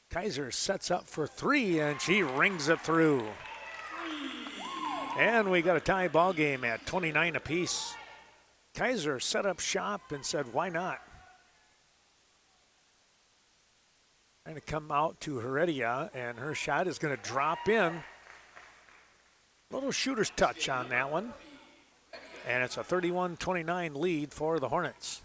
S1: Kaiser sets up for three, and she rings it through. And we got a tie ball game at 29 apiece. Kaiser set up shop and said, why not? Trying to come out to Heredia, and her shot is going to drop in. Little shooter's touch on that one. And it's a 31-29 lead for the Hornets.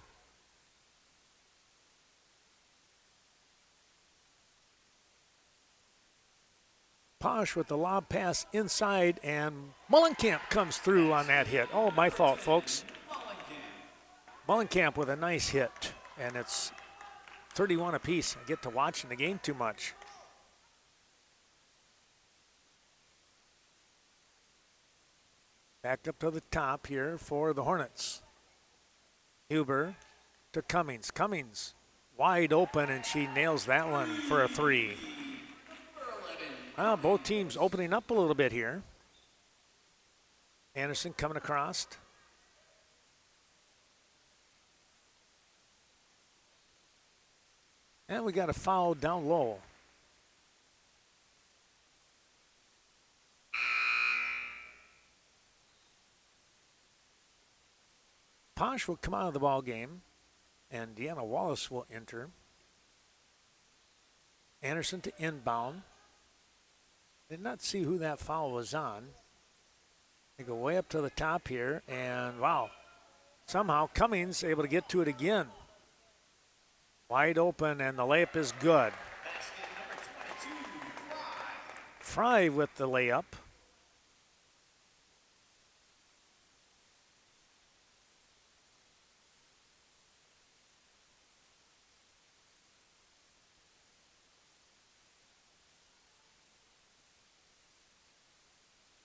S1: Posh with the lob pass inside, and Mullenkamp comes through on that hit. Oh, my fault, folks. Mullenkamp with a nice hit, and it's 31 apiece. I get to watching the game too much. Back up to the top here for the Hornets. Huber to Cummings. Cummings wide open, and she nails that one for a three. Well, both teams opening up a little bit here. Anderson coming across. And we got a foul down low. Posh will come out of the ball game, and Deanna Wallace will enter. Anderson to inbound. Did not see who that foul was on. They go way up to the top here, and wow, somehow Cummings able to get to it again. Wide open, and the layup is good. Fry with the layup.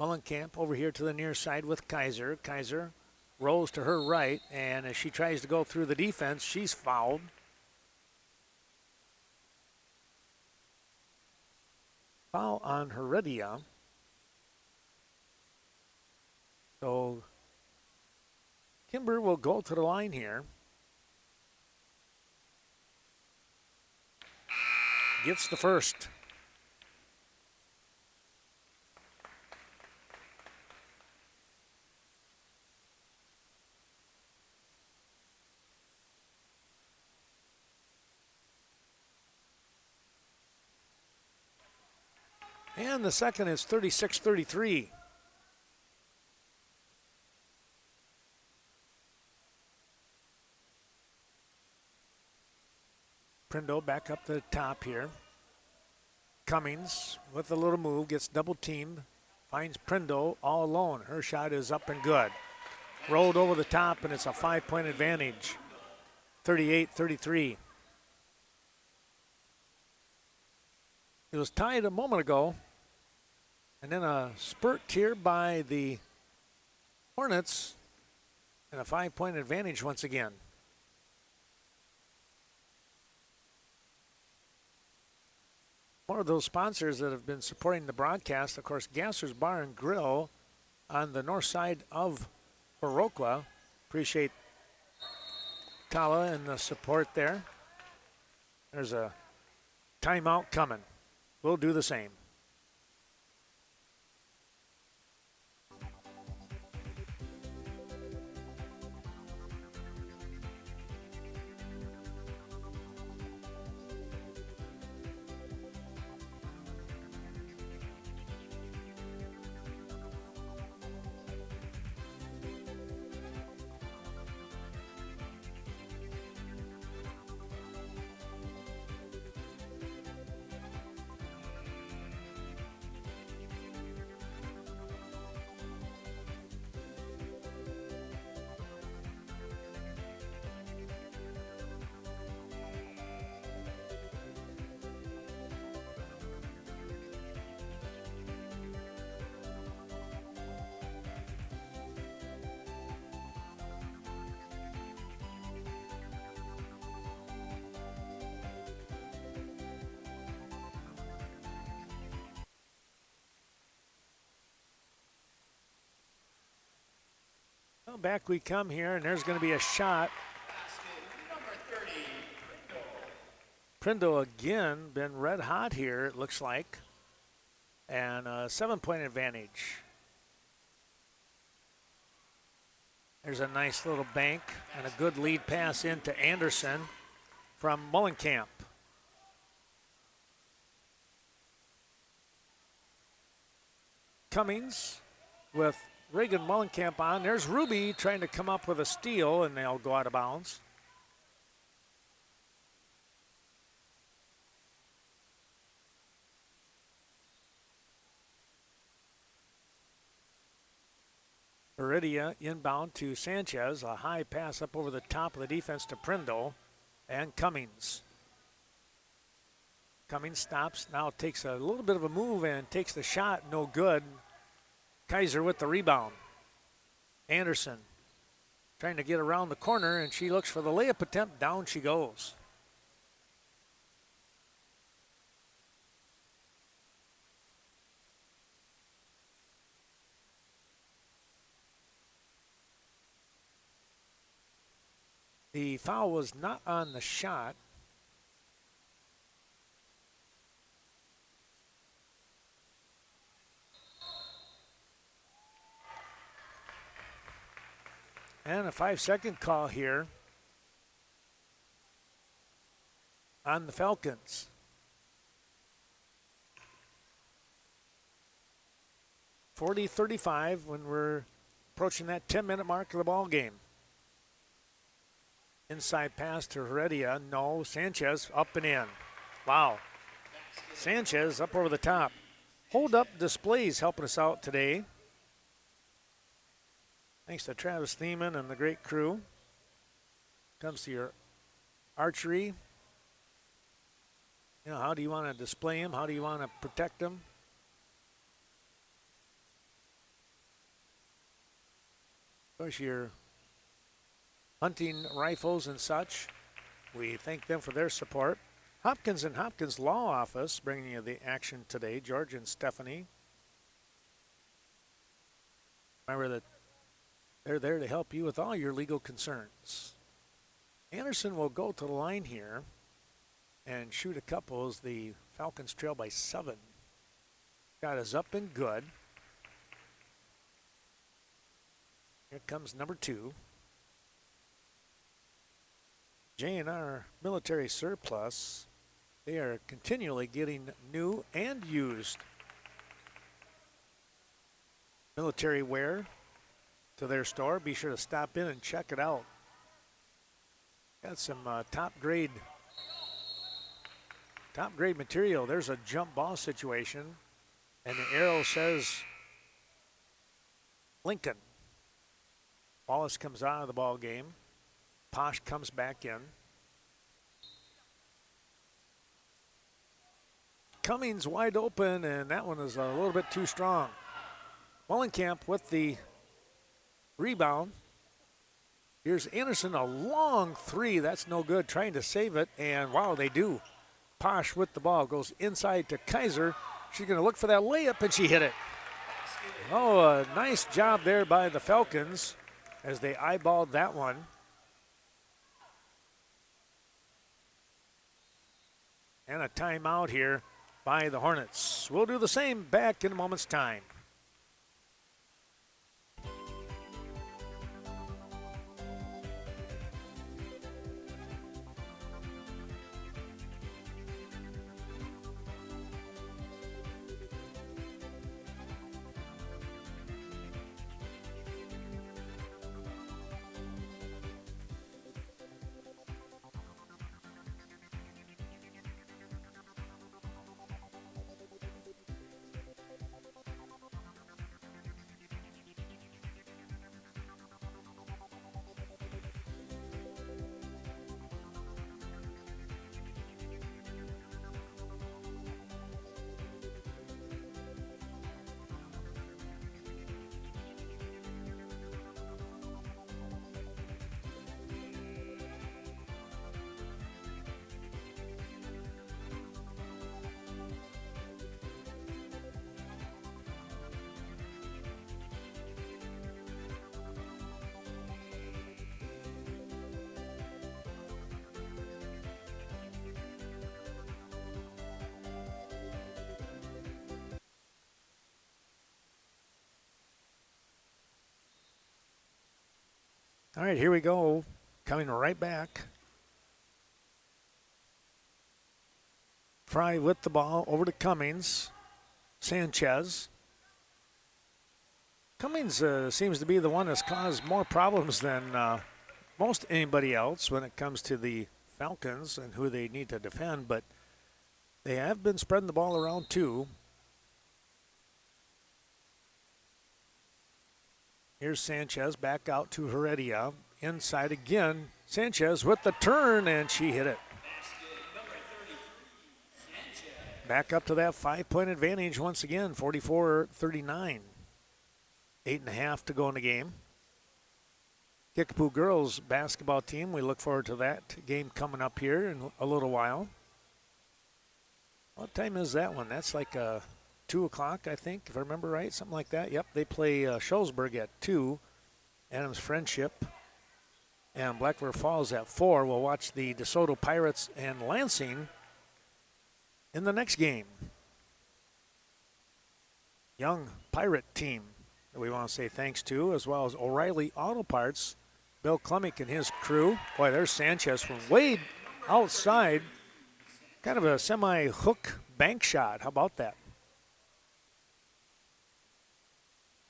S1: Mullenkamp over here to the near side with Kaiser. Kaiser rolls to her right, and as she tries to go through the defense, she's fouled. Foul on Heredia. So Kimber will go to the line here. Gets the first. And the second is 36-33. Prindle back up the top here. Cummings with a little move, gets double teamed, finds Prindle all alone. Her shot is up and good. Rolled over the top, and it's a 5-point advantage. 38-33. It was tied a moment ago. And then a spurt here by the Hornets, and a 5-point advantage once again. More of those sponsors that have been supporting the broadcast, of course, Gasser's Bar and Grill on the north side of Viroqua. Appreciate Tala and the support there. There's a timeout coming. We'll do the same. back we come here, and there's going to be a shot.
S3: Number 30,
S1: Prindle again been red hot here, it looks like. And a 7-point advantage. There's a nice little bank and a good lead pass into Anderson from Mullenkamp. Cummings with Reagan Mullenkamp on. There's Ruby trying to come up with a steal, and they'll go out of bounds. Heredia inbound to Sanchez. A high pass up over the top of the defense to Prindle and Cummings. Cummings stops, now takes a little bit of a move and takes the shot, no good. Kaiser with the rebound. Anderson trying to get around the corner, and she looks for the layup attempt. Down she goes. The foul was not on the shot. And a 5-second call here on the Falcons. .40-35 when we're approaching that 10-minute mark of the ball game. Inside pass to Heredia. No, Sanchez up and in. Wow. Sanchez up over the top. Hold up displays helping us out today. Thanks to Travis Thiemann and the great crew. Comes to your archery. You know, how do you want to display them? How do you want to protect them? Of course, your hunting rifles and such. We thank them for their support. Hopkins and Hopkins Law Office bringing you the action today. George and Stephanie. Remember that they're there to help you with all your legal concerns. Anderson will go to the line here and shoot a couple as the Falcons trail by 7. Shot is up and good. Here comes number 2. J&R Military Surplus. They are continually getting new and used military wear to their store. Be sure to stop in and check it out. Got some top grade material. There's a jump ball situation, and the arrow says Lincoln. Wallace comes out of the ball game. Posh comes back in. Cummings wide open, and that one is a little bit too strong. Mullenkamp with the rebound. Here's Anderson, a long 3. That's no good, trying to save it, and wow, they do. Posh with the ball, goes inside to Kaiser. She's going to look for that layup, and she hit it. Oh, a nice job there by the Falcons as they eyeballed that one. And a timeout here by the Hornets. We'll do the same back in a moment's time. All right, here we go. Coming right back. Fry with the ball over to Cummings. Sanchez. Cummings seems to be the one that's caused more problems than most anybody else when it comes to the Falcons and who they need to defend, but they have been spreading the ball around too. Here's Sanchez back out to Heredia. Inside again. Sanchez with the turn, and she hit it. Back up to that 5-point advantage once again, 44-39. 8.5 to go in the game. Kickapoo girls basketball team, we look forward to that game coming up here in a little while. What time is that one? That's like 2 o'clock, I think, if I remember right, something like that. Yep, they play Shullsburg at 2, Adams Friendship, and Black River Falls at 4. We'll watch the DeSoto Pirates and Lansing in the next game. Young Pirate team that we want to say thanks to, as well as O'Reilly Auto Parts, Bill Klemick and his crew. Boy, there's Sanchez from way outside. Kind of a semi-hook bank shot. How about that?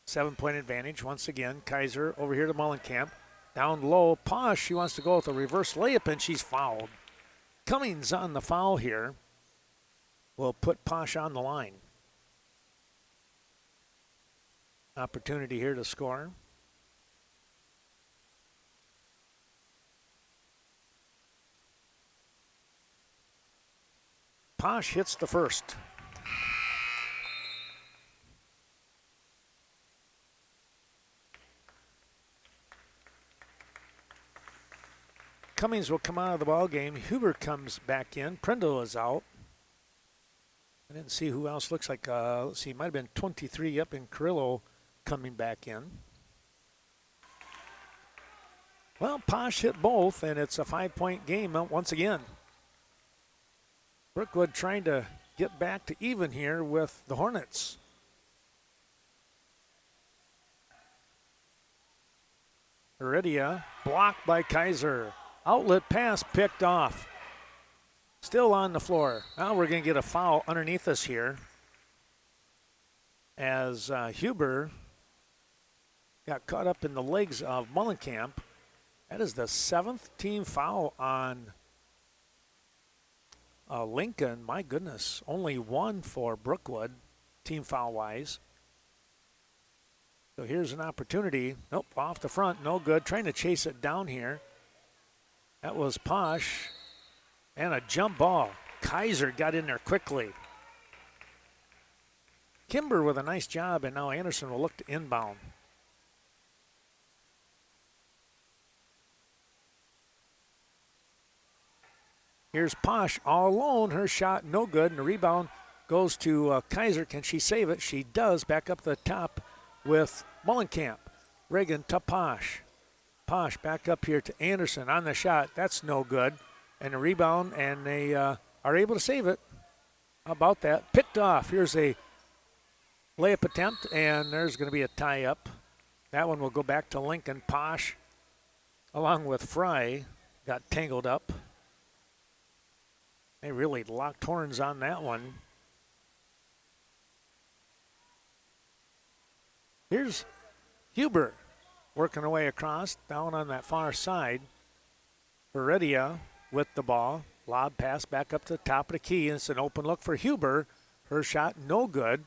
S1: 7-point advantage once again. Kaiser over here to Mullenkamp. Down low, Posh, she wants to go with a reverse layup, and she's fouled. Cummings on the foul here will put Posh on the line. Opportunity here to score. Posh hits the first. Cummings will come out of the ball game. Huber comes back in. Prindle is out. I didn't see who else. Looks like, let's see, might have been 23 up in Carrillo coming back in. Well, Posh hit both, and it's a 5-point game once again. Brookwood trying to get back to even here with the Hornets. Heredia blocked by Kaiser. Outlet pass picked off. Still on the floor. Now we're going to get a foul underneath us here as Huber got caught up in the legs of Mullenkamp. That is the 7th team foul on Lincoln. My goodness, only one for Brookwood, team foul-wise. So here's an opportunity. Nope, off the front, no good. Trying to chase it down here. That was Posh. And a jump ball. Kaiser got in there quickly. Kimber with a nice job, and now Anderson will look to inbound. Here's Posh all alone. Her shot no good, and the rebound goes to Kaiser. Can she save it? She does. Back up the top with Mullenkamp. Reagan to Posh. Posh back up here to Anderson on the shot. That's no good. And a rebound, and they are able to save it. How about that? Picked off. Here's a layup attempt, and there's going to be a tie-up. That one will go back to Lincoln. Posh, along with Fry, got tangled up. They really locked horns on that one. Here's Huber working her way across, down on that far side. Heredia with the ball. Lob pass back up to the top of the key. And it's an open look for Huber. Her shot no good.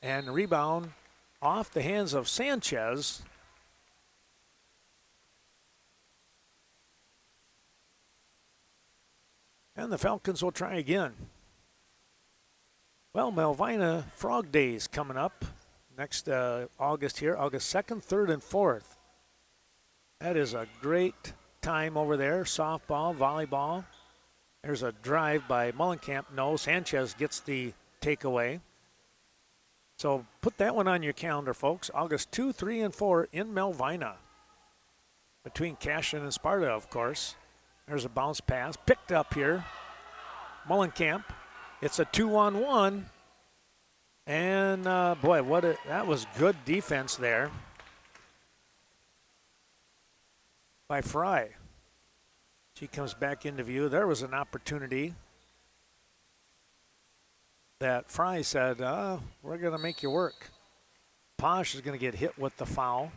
S1: And rebound off the hands of Sanchez. And the Falcons will try again. Well, Melvina Frog Days coming up next August here, August 2nd, 3rd, and 4th. That is a great time over there. Softball, volleyball. There's a drive by Mullenkamp. No, Sanchez gets the takeaway. So put that one on your calendar, folks. August 2, 3, and 4 in Melvina. Between Cashin and Sparta, of course. There's a bounce pass. Picked up here. Mullenkamp. It's a 2-on-1. And, boy, that was good defense there by Fry. She comes back into view. There was an opportunity that Fry said, we're going to make you work. Posh is going to get hit with the foul.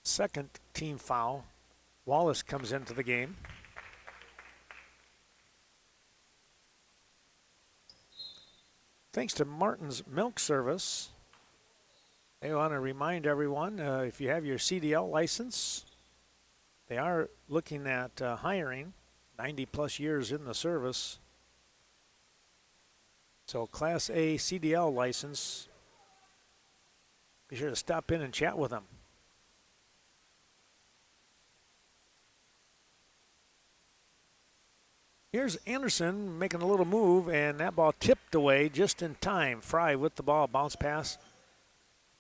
S1: Second team foul. Wallace comes into the game. Thanks to Martin's Milk Service, they want to remind everyone, if you have your CDL license, they are looking at hiring 90 plus years in the service. So Class A CDL license, be sure to stop in and chat with them. Here's Anderson making a little move, and that ball tipped away just in time. Fry with the ball, bounce pass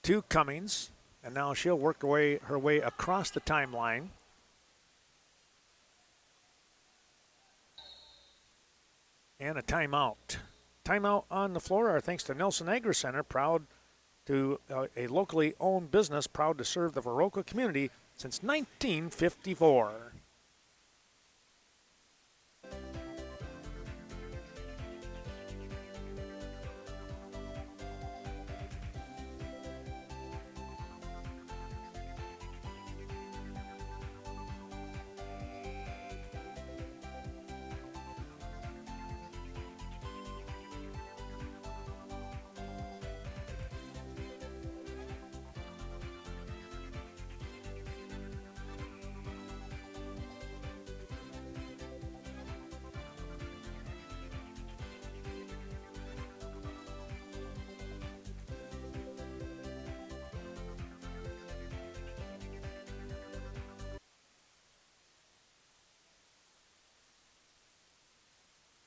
S1: to Cummings, and now she'll work her way across the timeline. And a timeout. Timeout on the floor, our thanks to Nelson Agri Center, proud to a locally owned business, proud to serve the Viroqua community since 1954.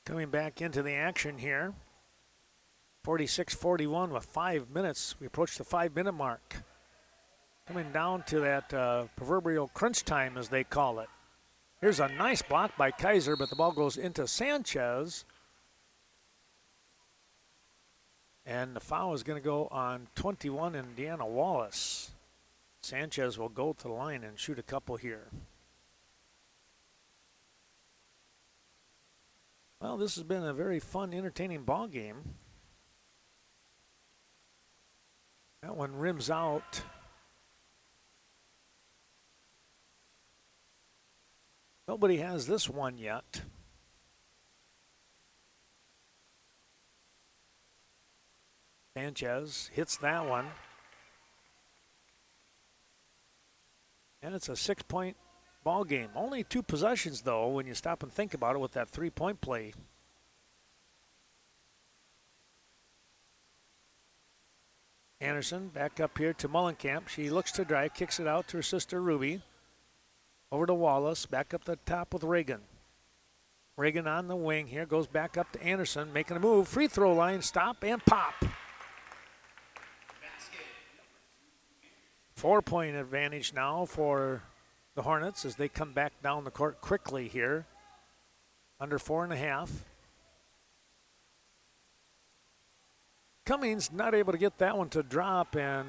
S1: Coming back into the action here. 46-41 with 5 minutes. We approach the 5-minute mark. Coming down to that proverbial crunch time, as they call it. Here's a nice block by Kaiser, but the ball goes into Sanchez. And the foul is going to go on 21 in Deanna Wallace. Sanchez will go to the line and shoot a couple here. Well, this has been a very fun, entertaining ball game. That one rims out. Nobody has this one yet. Sanchez hits that one. And it's a 6-point ball game. Only 2 possessions, though, when you stop and think about it with that 3-point play. Anderson back up here to Mullenkamp. She looks to drive, kicks it out to her sister Ruby. Over to Wallace, back up the top with Reagan. Reagan on the wing here, goes back up to Anderson, making a move. Free throw line, stop and pop. 4-point advantage now for the Hornets as they come back down the court quickly here. Under 4.5. Cummings not able to get that one to drop, and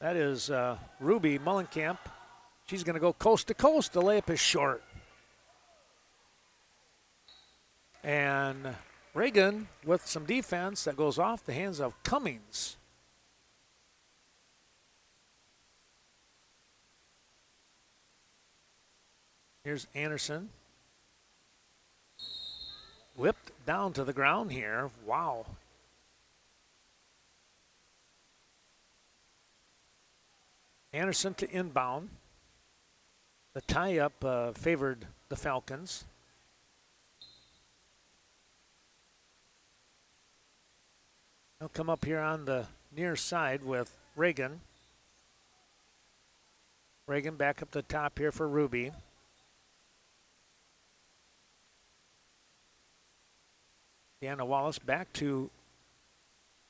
S1: that is Ruby Mullenkamp. She's going to go coast to coast. The layup is short. And Reagan with some defense that goes off the hands of Cummings. Here's Anderson. Whipped down to the ground here. Wow. Anderson to inbound. The tie-up favored the Falcons. They'll come up here on the near side with Reagan. Reagan back up the top here for Ruby. Deanna Wallace back to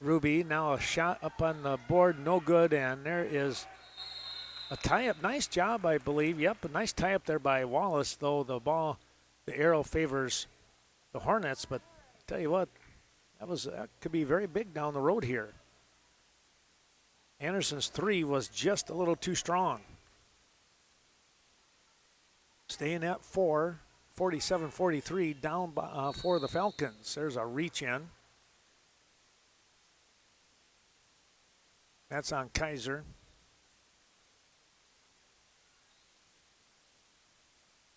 S1: Ruby. Now a shot up on the board, no good, and there is a tie-up. Nice job, I believe. Yep, a nice tie-up there by Wallace, though the ball, the arrow favors the Hornets, but I tell you what, that could be very big down the road here. Anderson's three was just a little too strong. Staying at 4, 47-43, down for the Falcons. There's a reach in. That's on Kaiser.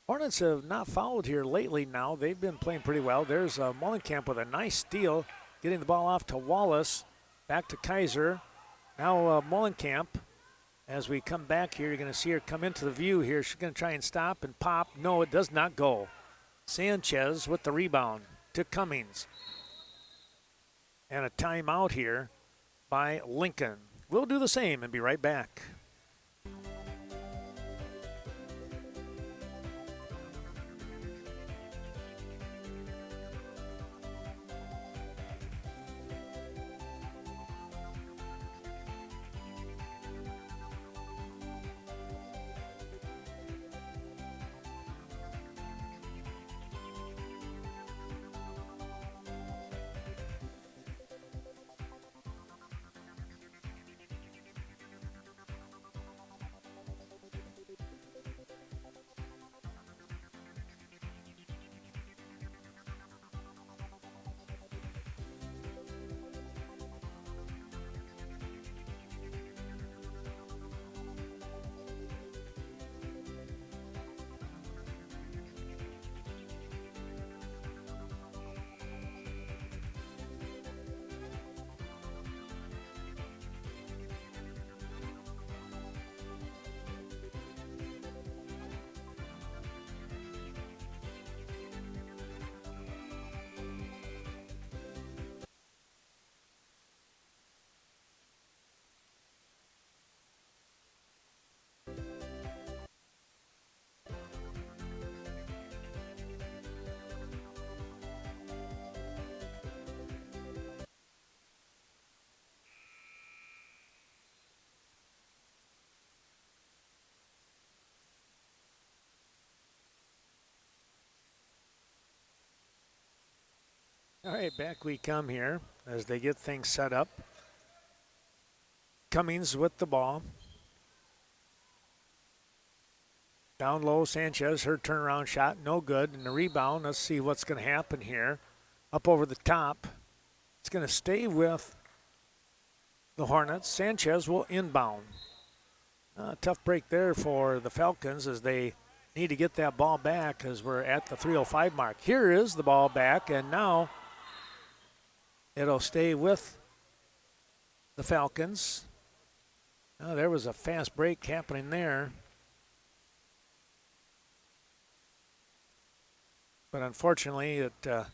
S1: Hornets have not fouled here lately now. They've been playing pretty well. There's Mullenkamp with a nice steal, getting the ball off to Wallace. Back to Kaiser. Now Mullenkamp. As we come back here, you're going to see her come into the view here. She's going to try and stop and pop. No, it does not go. Sanchez with the rebound to Cummings. And a timeout here by Lincoln. We'll do the same and be right back. All right, back we come here as they get things set up. Cummings with the ball. Down low, Sanchez, her turnaround shot, no good. And the rebound, let's see what's going to happen here. Up over the top. It's going to stay with the Hornets. Sanchez will inbound. Tough break there for the Falcons as they need to get that ball back as we're at the 3:05 mark. Here is the ball back, and now it'll stay with the Falcons. Oh, there was a fast break happening there. But unfortunately, the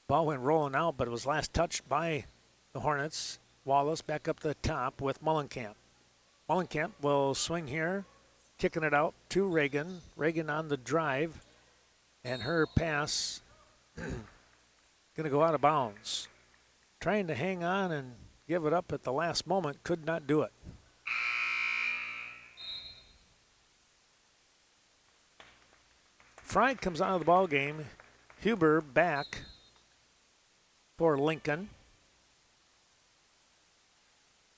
S1: ball went rolling out, but it was last touched by the Hornets. Wallace back up the top with Mullenkamp. Mullenkamp will swing here, kicking it out to Reagan. Reagan on the drive, and her pass going to go out of bounds. Trying to hang on and give it up at the last moment, could not do it. Fry comes out of the ball game. Huber back for Lincoln.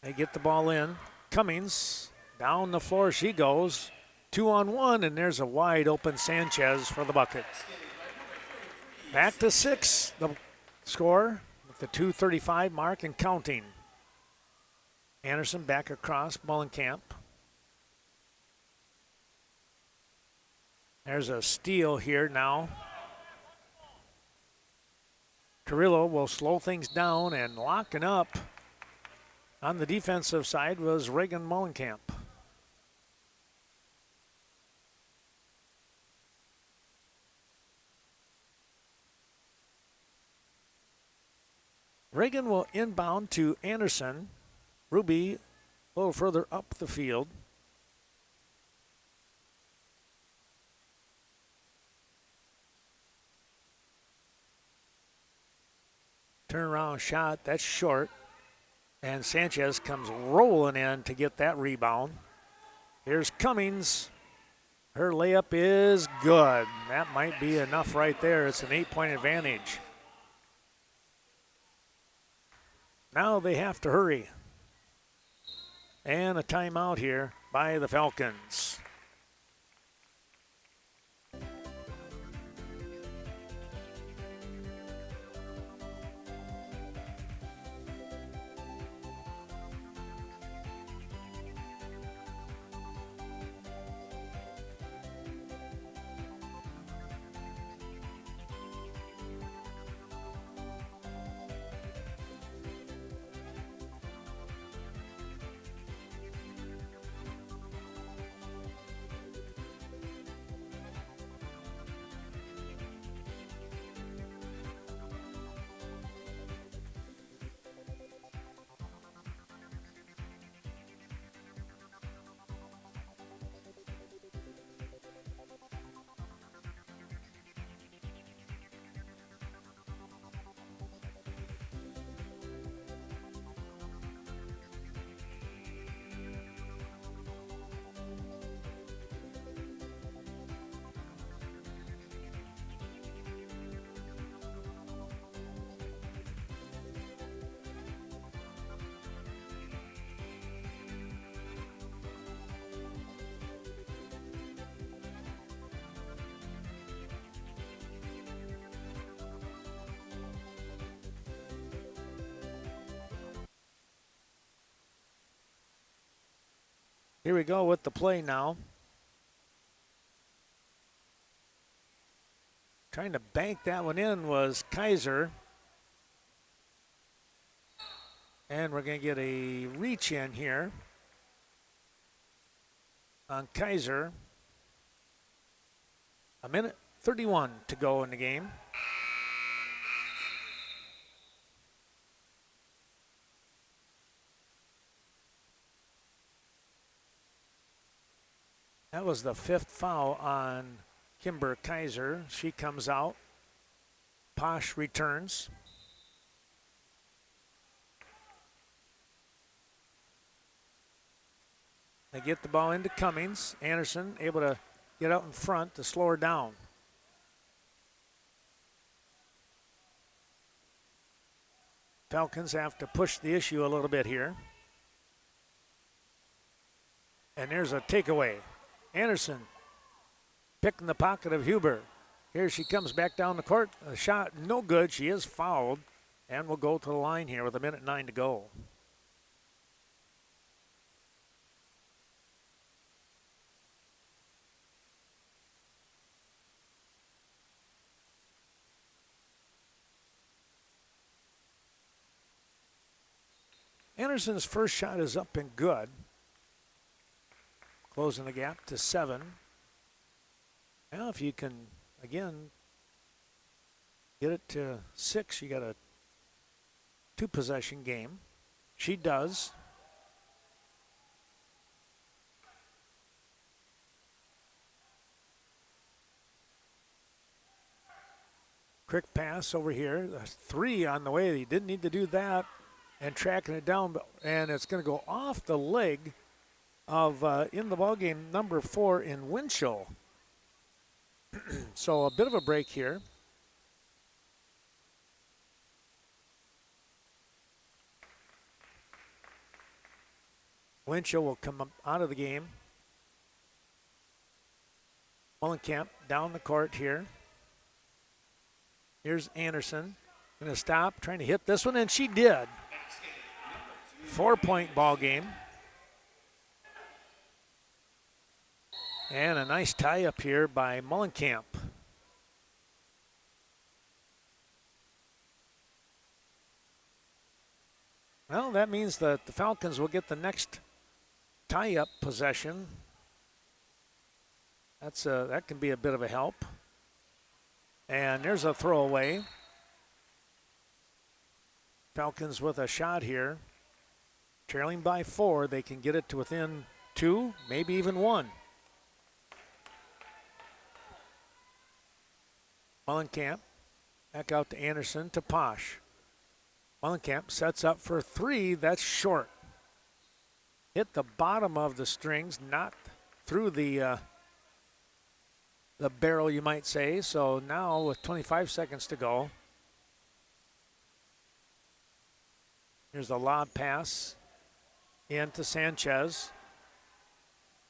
S1: They get the ball in. Cummings, down the floor she goes. 2-on-1, and there's a wide open Sanchez for the bucket. Back to 6, the score with the 2:35 mark and counting. Anderson back across, Mullenkamp. There's a steal here now. Carrillo will slow things down, and locking up on the defensive side was Reagan Mullenkamp. Reagan will inbound to Anderson. Ruby a little further up the field. Turnaround shot, that's short. And Sanchez comes rolling in to get that rebound. Here's Cummings. Her layup is good. That might be enough right there. It's an 8-point advantage. Now they have to hurry. And a timeout here by the Falcons. Here we go with the play now. Trying to bank that one in was Kaiser. And we're going to get a reach in here on Kaiser. 1:31 to go in the game. That was the 5th foul on Kimber Kaiser. She comes out. Posh returns. They get the ball into Cummings. Anderson able to get out in front to slow her down. Falcons have to push the issue a little bit here. And there's a takeaway. Anderson picking the pocket of Huber. Here she comes back down the court. A shot no good. She is fouled and will go to the line here with 1:09 to go. Anderson's first shot is up and good. Closing the gap to 7. Now if you can, again, get it to 6, you got a 2-possession game. She does. Quick pass over here. A 3 on the way. He didn't need to do that. And tracking it down, and it's going to go off the leg of, in the ballgame, number 4 in Winchell. So a bit of a break here. Winchell will come up out of the game. Mullenkamp down the court here. Here's Anderson. Going to stop, trying to hit this one, and she did. 4-point ball game. And a nice tie up here by Mullenkamp. Well, that means that the Falcons will get the next tie-up possession. That can be a bit of a help. And there's a throwaway. Falcons with a shot here. Trailing by 4, they can get it to within 2, maybe even 1. Mullenkamp back out to Anderson to Posh. Mullenkamp sets up for 3. That's short. Hit the bottom of the strings, not through the barrel, you might say. So now with 25 seconds to go, here's the lob pass. into Sanchez.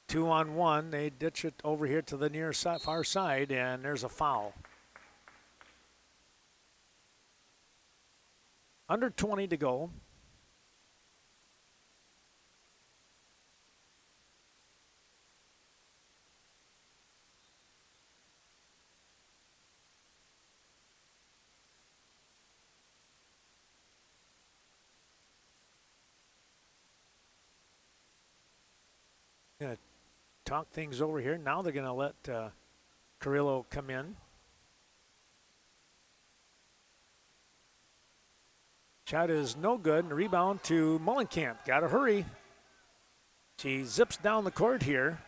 S1: 2-on-1. They ditch it over here to the near side, far side, and there's a foul. Under 20 to go. Going to talk things over here. Now they're going to let Carrillo come in. Shot is no good, and rebound to Mullenkamp. Got to hurry. She zips down the court here,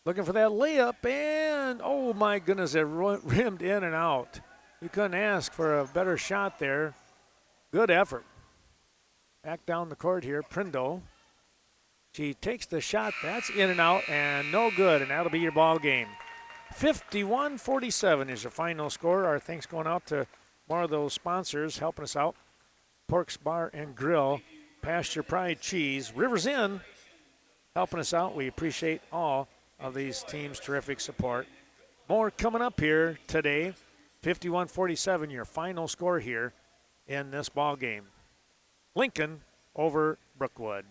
S1: looking for that layup, and oh my goodness, it rimmed in and out. You couldn't ask for a better shot there. Good effort. Back down the court here, Prindo. She takes the shot, that's in and out, and no good, and that'll be your ball game. 51-47 is your final score. Our thanks going out to more of those sponsors helping us out. Porks Bar and Grill, Pasture Pride Cheese, Rivers Inn, helping us out. We appreciate all of these teams' terrific support. More coming up here today. 51-47, your final score here in this ball game. Lincoln over Brookwood.